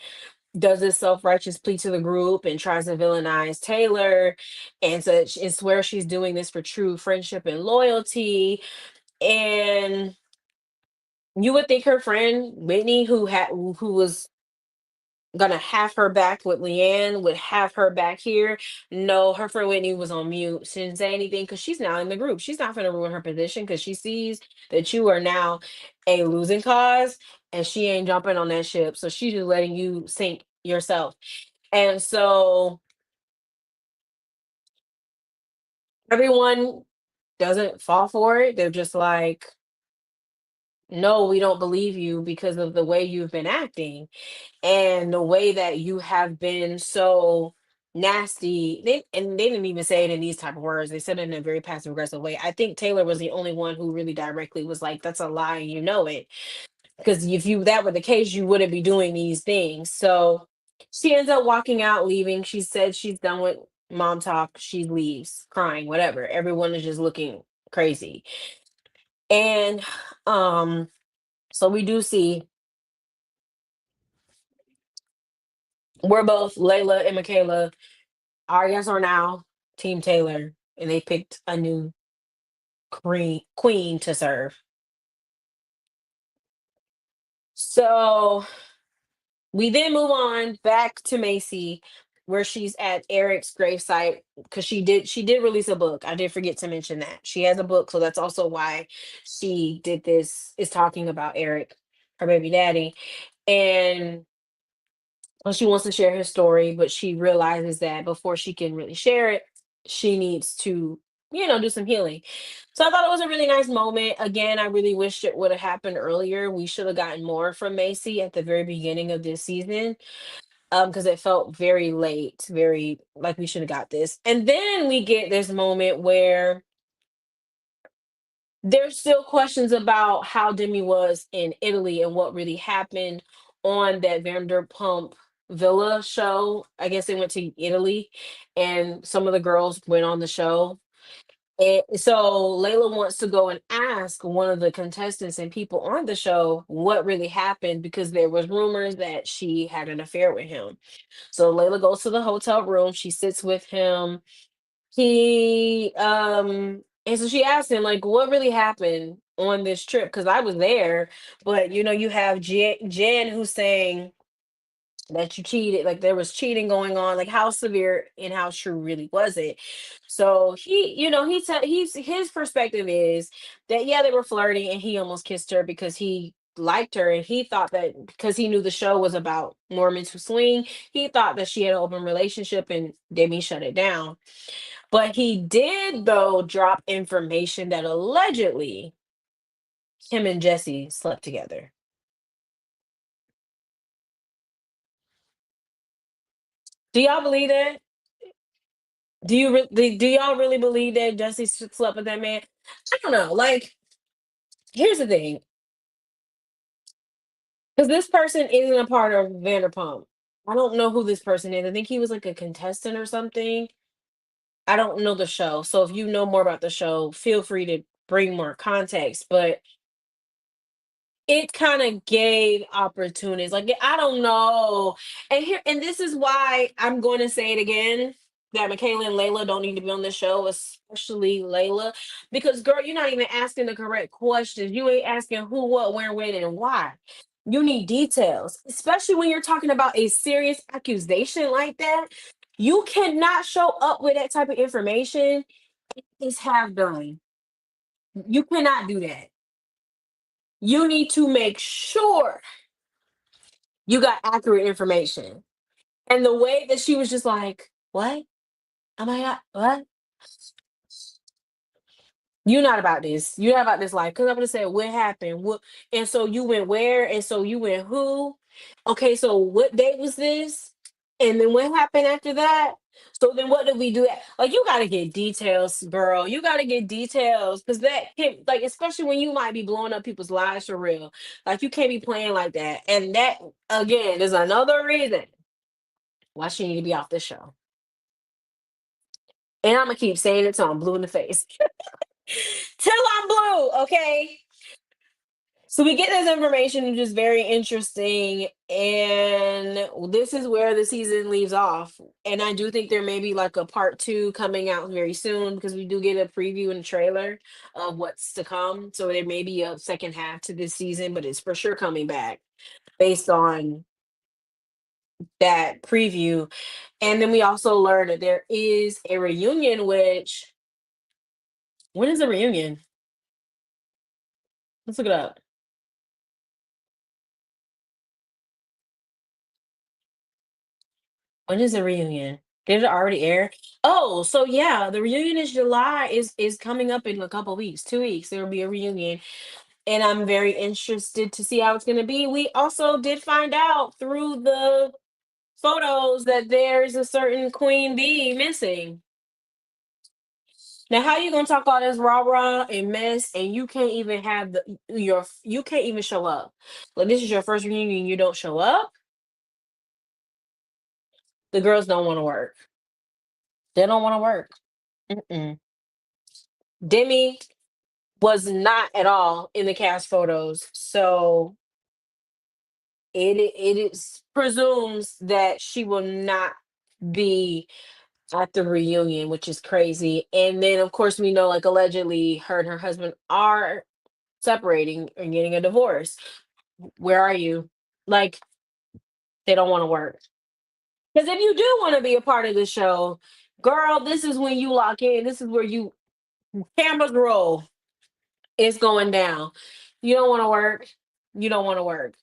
does this self-righteous plea to the group and tries to villainize Taylor and swears she's doing this for true friendship and loyalty. And you would think her friend Whitney, who was gonna have her back with Leanne, would have her back here. No, her friend Whitney was on mute. She didn't say anything because she's now in the group. She's not gonna ruin her position because she sees that you are now a losing cause and she ain't jumping on that ship. So she's just letting you sink yourself. And so Everyone doesn't fall for it. They're just like, no, we don't believe you because of the way you've been acting and the way that you have been so nasty. And they didn't even say it in these type of words. They said it in a very passive aggressive way. I think Taylor was the only one who really directly was like, that's a lie and you know it. Because if you that were the case, you wouldn't be doing these things. So she ends up walking out, leaving. She said she's done with mom talk. She leaves, crying, whatever. Everyone is just looking crazy. And so we do see we're both Layla and Michaela are yes or now Team Taylor, and they picked a new queen to serve. So we then move on back to Macy, where she's at Eric's gravesite because she did release a book. I did forget to mention that she has a book, so that's also why she did this. Is talking about Eric, her baby daddy, and well, she wants to share his story, but she realizes that before she can really share it, she needs to, do some healing. So I thought it was a really nice moment. Again, I really wish it would have happened earlier. We should have gotten more from Macy at the very beginning of this season. Because it felt very late, very like we should have got this. And then we get this moment where there's still questions about how Demi was in Italy and what really happened on that Vanderpump Villa show. I guess they went to Italy and some of the girls went on the show. And so Layla wants to go and ask one of the contestants and people on the show what really happened because there was rumors that she had an affair with him. So Layla goes to the hotel room, she sits with him, and so she asked him, like, what really happened on this trip? Because I was there, but you have Jen who's saying that you cheated, like there was cheating going on, like how severe and how true really was it? So his perspective is that yeah, they were flirting and he almost kissed her because he liked her and he thought that because he knew the show was about Mormons who swing, he thought that she had an open relationship and Demi shut it down. But he did, though, drop information that allegedly him and Jesse slept together. Do y'all believe that? Do y'all really believe that Jesse slept with that man? I don't know. Like, here's the thing, because this person isn't a part of Vanderpump. I don't know who this person is. I think he was like a contestant or something. I don't know the show. So if you know more about the show, feel free to bring more context. But it kind of gave opportunities. Like I don't know. And this is why I'm going to say it again that Michaela and Layla don't need to be on the show, especially Layla, because girl, you're not even asking the correct questions. You ain't asking who, what, where, when, and why. You need details, especially when you're talking about a serious accusation like that. You cannot show up with that type of information. It's half done. You cannot do that. You need to make sure you got accurate information. And the way that she was just like, what? Oh my God, what? You're not about this. You're not about this life. Cause I'm gonna say what happened. What and so you went where? And so you went who? Okay, so what date was this? And then what happened after that? So then what did we do? Like you gotta get details, girl. You gotta get details. Cause that can like especially when you might be blowing up people's lives for real. Like you can't be playing like that. And that again is another reason why she need to be off the show. And I'm gonna keep saying it till I'm blue in the face. Till I'm blue, okay? So we get this information, which is very interesting, and this is where the season leaves off. And I do think there may be like a part two coming out very soon because we do get a preview and trailer of what's to come. So there may be a second half to this season, but it's for sure coming back based on that preview. And then we also learned that there is a reunion, which when is the reunion? Let's look it up. When is the reunion? Did it already air? Oh, so yeah, the reunion is July is coming up in a couple weeks, 2 weeks. There will be a reunion, and I'm very interested to see how it's going to be. We also did find out through the photos that there's a certain queen bee missing. Now, how you gonna talk all this rah rah and mess, and you can't even have you can't even show up? Like this is your first reunion, you don't show up. The girls don't want to work. They don't want to work. Mm-mm. Demi was not at all in the cast photos, so it is presumes that she will not be at the reunion, which is crazy. And then, of course, we know like allegedly her and her husband are separating and getting a divorce. Where are you? Like, they don't want to work. Because if you do want to be a part of the show, girl, this is when you lock in. This is where you cameras roll. It's going down. You don't want to work. You don't want to work.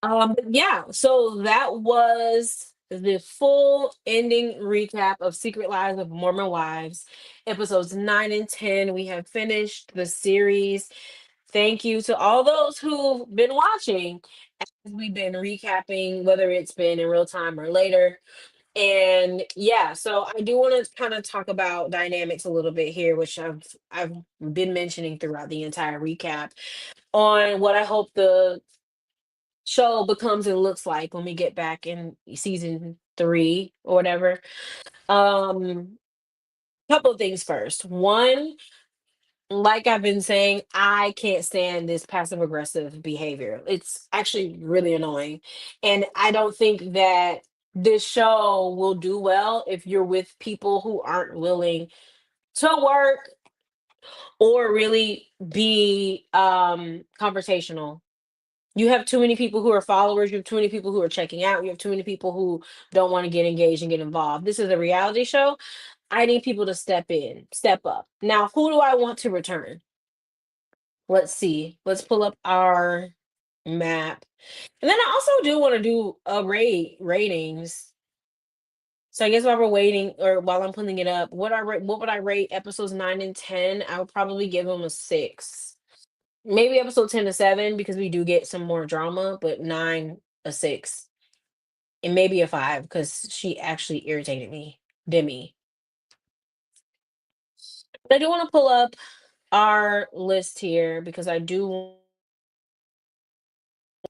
But yeah, so that was the full ending recap of Secret Lives of Mormon Wives, episodes 9 and 10. We have finished the series. Thank you to all those who've been watching as we've been recapping, whether it's been in real time or later. And yeah, so I do want to kind of talk about dynamics a little bit here, which I've been mentioning throughout the entire recap on what I hope the show becomes and looks like when we get back in season 3 or whatever. Um, couple of things first. One, like I've been saying, I can't stand this passive aggressive behavior. It's actually really annoying. And I don't think that this show will do well if you're with people who aren't willing to work or really be conversational. You have too many people who are followers, you have too many people who are checking out, you have too many people who don't want to get engaged and get involved. This is a reality show. I need people to step in, step up. Now, who do I want to return? Let's see. Let's pull up our map. And then I also do want to do a ratings. So I guess while we're waiting or while I'm pulling it up, what would I rate episodes 9 and 10? I would probably give them a 6. Maybe episode 10 to 7 because we do get some more drama, but 9 a 6. And maybe a 5 because she actually irritated me. Demi. But I do want to pull up our list here because I do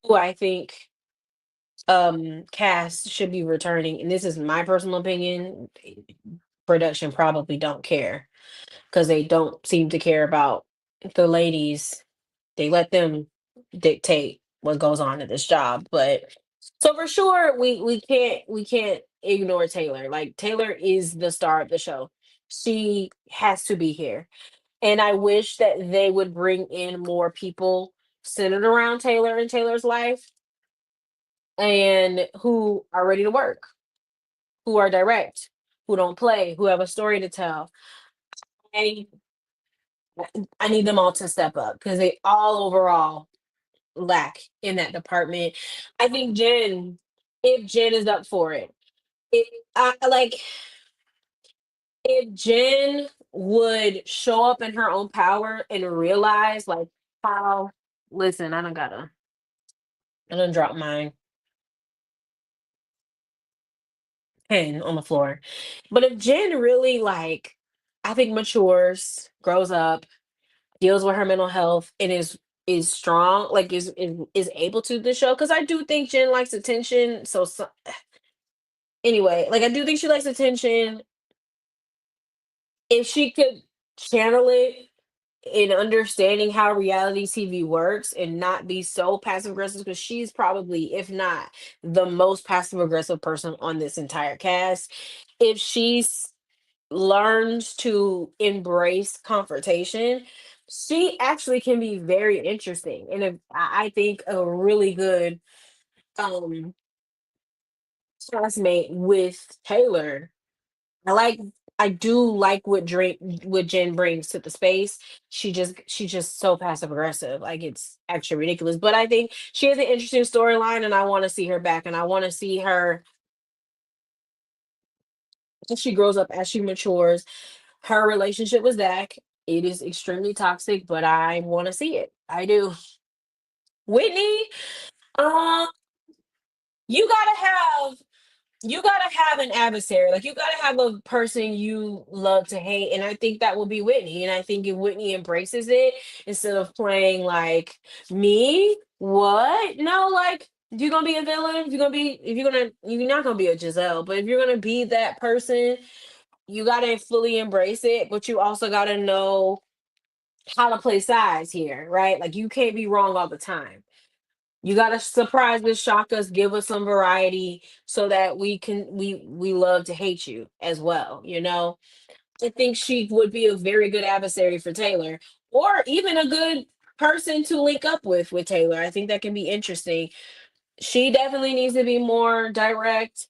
who I think cast should be returning. And this is my personal opinion. Production probably don't care because they don't seem to care about the ladies. They let them dictate what goes on at this job. But so for sure, we can't ignore Taylor. Like Taylor is the star of the show. She has to be here. And I wish that they would bring in more people centered around Taylor and Taylor's life and who are ready to work, who are direct, who don't play, who have a story to tell. I I need them all to step up because they all overall lack in that department. I think Jen, if Jen is up for it, it like if Jen would show up in her own power and realize like how listen, I done drop my pen on the floor. But if Jen really like I think matures, grows up, deals with her mental health and is strong, like is able to the show. Cause I do think Jen likes attention. So anyway, like I do think she likes attention. If she could channel it in understanding how reality TV works and not be so passive aggressive, because she's probably, if not the most passive aggressive person on this entire cast. If she's learns to embrace confrontation, she actually can be very interesting. And if, I think a really good um classmate with Taylor. I like I do like what Jen brings to the space. She's just so passive aggressive. Like it's actually ridiculous. But I think she has an interesting storyline and I want to see her back and I want to see her as she grows up, as she matures. Her relationship with Zach, it is extremely toxic, but I want to see it. I do. Whitney, um, you gotta have you gotta have an adversary. Like you gotta have a person you love to hate, and I think that will be Whitney. And I think if Whitney embraces it instead of playing like me, what? No, like if you're gonna be a villain, you're not gonna be a Giselle, but if you're gonna be that person, you gotta fully embrace it. But you also gotta know how to play sides here, right? Like you can't be wrong all the time. You gotta surprise us, shock us, give us some variety so that we love to hate you as well, you know? I think she would be a very good adversary for Taylor, or even a good person to link up with Taylor. I think that can be interesting. She definitely needs to be more direct,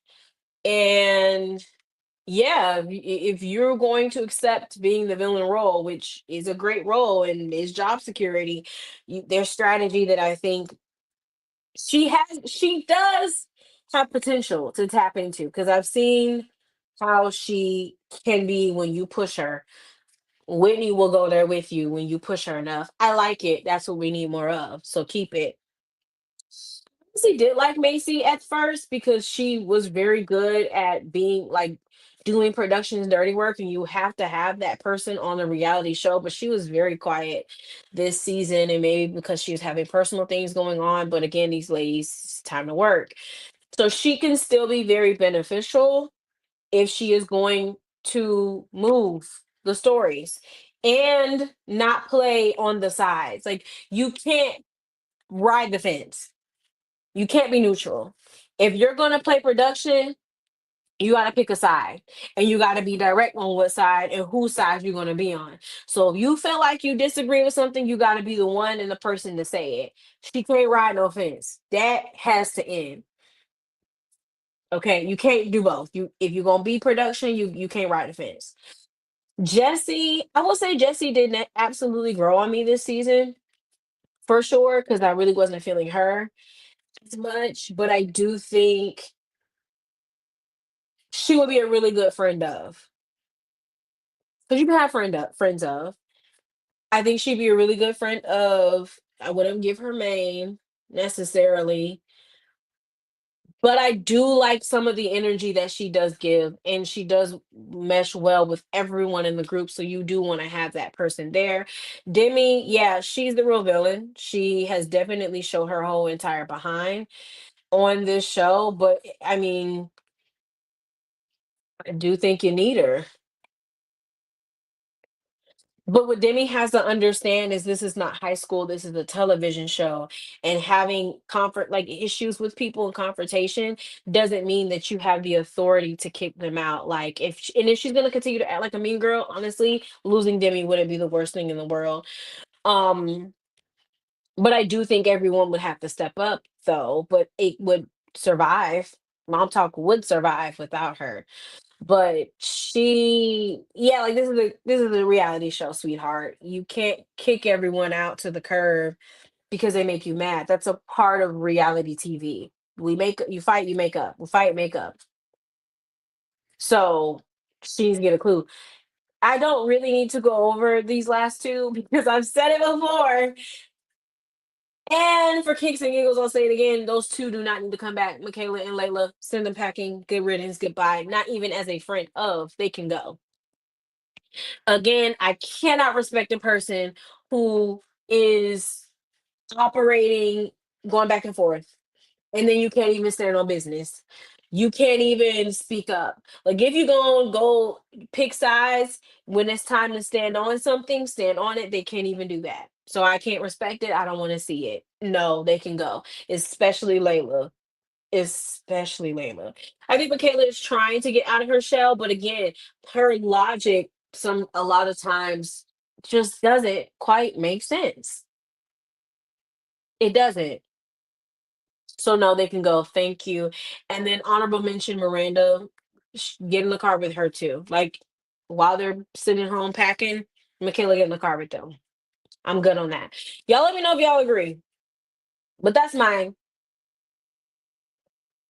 and yeah, if you're going to accept being the villain role, which is a great role and is job security, there's strategy that I think she does have potential to tap into, because I've seen how she can be when you push her. Whitney will go there with you when you push her enough. I like it. That's what we need more of. So keep it. Honestly did like Macy at first because she was very good at being like doing productions dirty work, and you have to have that person on a reality show, but she was very quiet this season, and maybe because she was having personal things going on, but again, these ladies, it's time to work. So she can still be very beneficial if she is going to move the stories and not play on the sides. Like you can't ride the fence. You can't be neutral. If you're going to play production, you got to pick a side, and you got to be direct on what side and whose side you're going to be on. So if you feel like you disagree with something, you got to be the one and the person to say it. She can't ride no fence. That has to end. Okay, you can't do both. You if you're gonna be production, you can't ride the fence. Jesse, I will say Jesse did not absolutely grow on me this season for sure because I really wasn't feeling her as much. But I do think she would be a really good friend of, because you can have friends of. I think she'd be a really good friend of. I wouldn't give her name necessarily, but I do like some of the energy that she does give, and she does mesh well with everyone in the group. So you do want to have that person there. Demi, yeah, she's the real villain. She has definitely shown her whole entire behind on this show, but I mean, I do think you need her. But what Demi has to understand is this is not high school. This is a television show, and having comfort like issues with people and confrontation doesn't mean that you have the authority to kick them out. Like if she's gonna continue to act like a mean girl, honestly, losing Demi wouldn't be the worst thing in the world. Um, but I do think everyone would have to step up though. But it would survive. Mom Talk would survive without her. But she, yeah, like this is a reality show, sweetheart. You can't kick everyone out to the curb because they make you mad. That's a part of reality TV. You fight, you make up. We fight, make up. So she needs to get a clue. I don't really need to go over these last two because I've said it before. And for kicks and giggles, I'll say it again. Those two do not need to come back. Michaela and Layla, send them packing. Good riddance. Goodbye. Not even as a friend of. They can go. Again, I cannot respect a person who is operating, going back and forth, and then you can't even stand on business. You can't even speak up. Like if you go pick sides when it's time to stand on something, stand on it. They can't even do that. So I can't respect it. I don't want to see it. No, they can go. Especially Layla. Especially Layla. I think Michaela is trying to get out of her shell, but again, her logic a lot of times just doesn't quite make sense. It doesn't. So no, they can go. Thank you. And then honorable mention Miranda, get in the car with her too. Like while they're sitting home packing, Michaela get in the car with them. I'm good on that. Y'all let me know if y'all agree. But that's my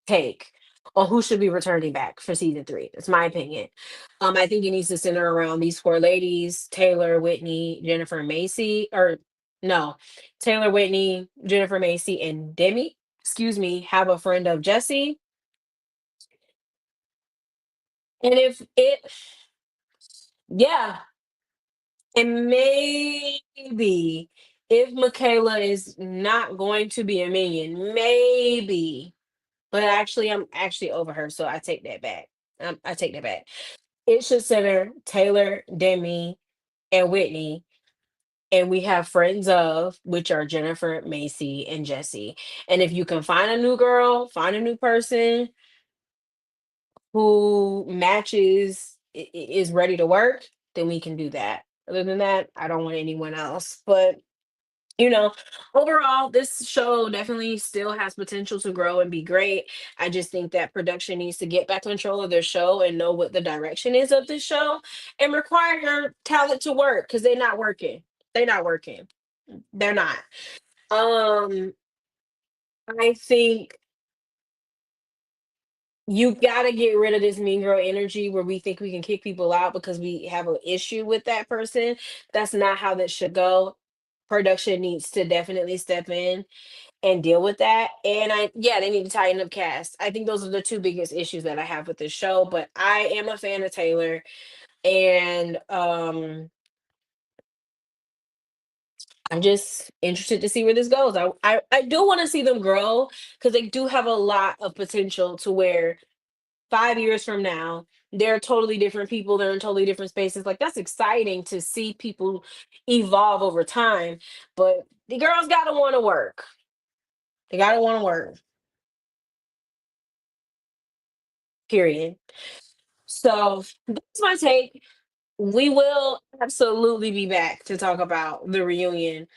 take. on who should be returning back for season three. It's my opinion. I think it needs to center around these four ladies: Taylor, Whitney, Jennifer Macy, or no, Taylor, Whitney, Jennifer Macy, and Demi. Excuse me, have a friend of Jesse. And if it, yeah, and maybe if Michaela is not going to be a minion, maybe. But actually, I'm actually over her, so I take that back. I take that back. It should center Taylor, Demi, and Whitney, and we have friends of, which are Jennifer, Macy, and Jesse. And if you can find a new girl, find a new person who matches, is ready to work, then we can do that. Other than that, I don't want anyone else. But you know, overall, this show definitely still has potential to grow and be great. I just think that production needs to get back control of their show and know what the direction is of this show and require talent to work because they're not working. They're not working. They're not. Um, I think you gotta get rid of this mean girl energy where we think we can kick people out because we have an issue with that person. That's not how this should go. Production needs to definitely step in and deal with that. And yeah, they need to tighten up cast. I think those are the two biggest issues that I have with this show. But I am a fan of Taylor, and I'm just interested to see where this goes. I do want to see them grow because they do have a lot of potential to where 5 years from now they're totally different people. They're in totally different spaces. Like that's exciting to see people evolve over time. But the girls gotta want to work. They gotta want to work. Period. So that's my take. We will absolutely be back to talk about the reunion.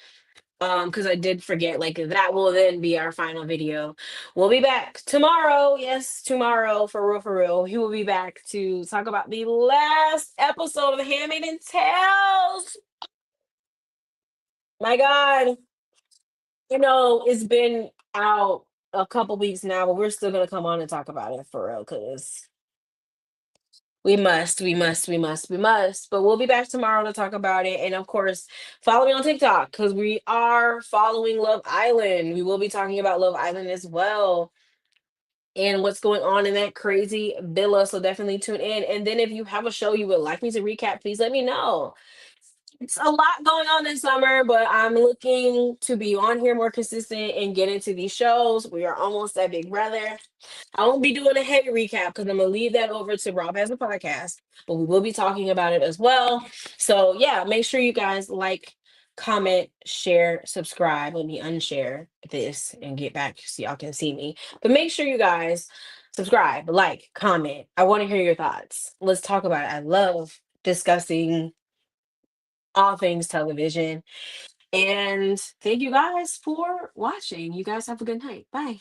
Because I did forget, like that will then be our final video. We'll be back tomorrow. Yes, tomorrow for real, for real. He will be back to talk about the last episode of Handmaid's Tales. My God, it's been out a couple weeks now, but we're still gonna come on and talk about it for real, because we must. But we'll be back tomorrow to talk about it. And of course, follow me on TikTok because we are following Love Island. We will be talking about Love Island as well and what's going on in that crazy villa. So definitely tune in. And then if you have a show you would like me to recap, please let me know. It's a lot going on this summer, but I'm looking to be on here more consistent and get into these shows. We are almost at Big Brother. I won't be doing a heavy recap because I'm gonna leave that over to Rob as a podcast, but we will be talking about it as well. So yeah, make sure you guys like, comment, share, subscribe. Let me unshare this and get back so y'all can see me. But make sure you guys subscribe, like, comment. I want to hear your thoughts. Let's talk about it. I love discussing all things television. And thank you guys for watching. You guys have a good night. Bye.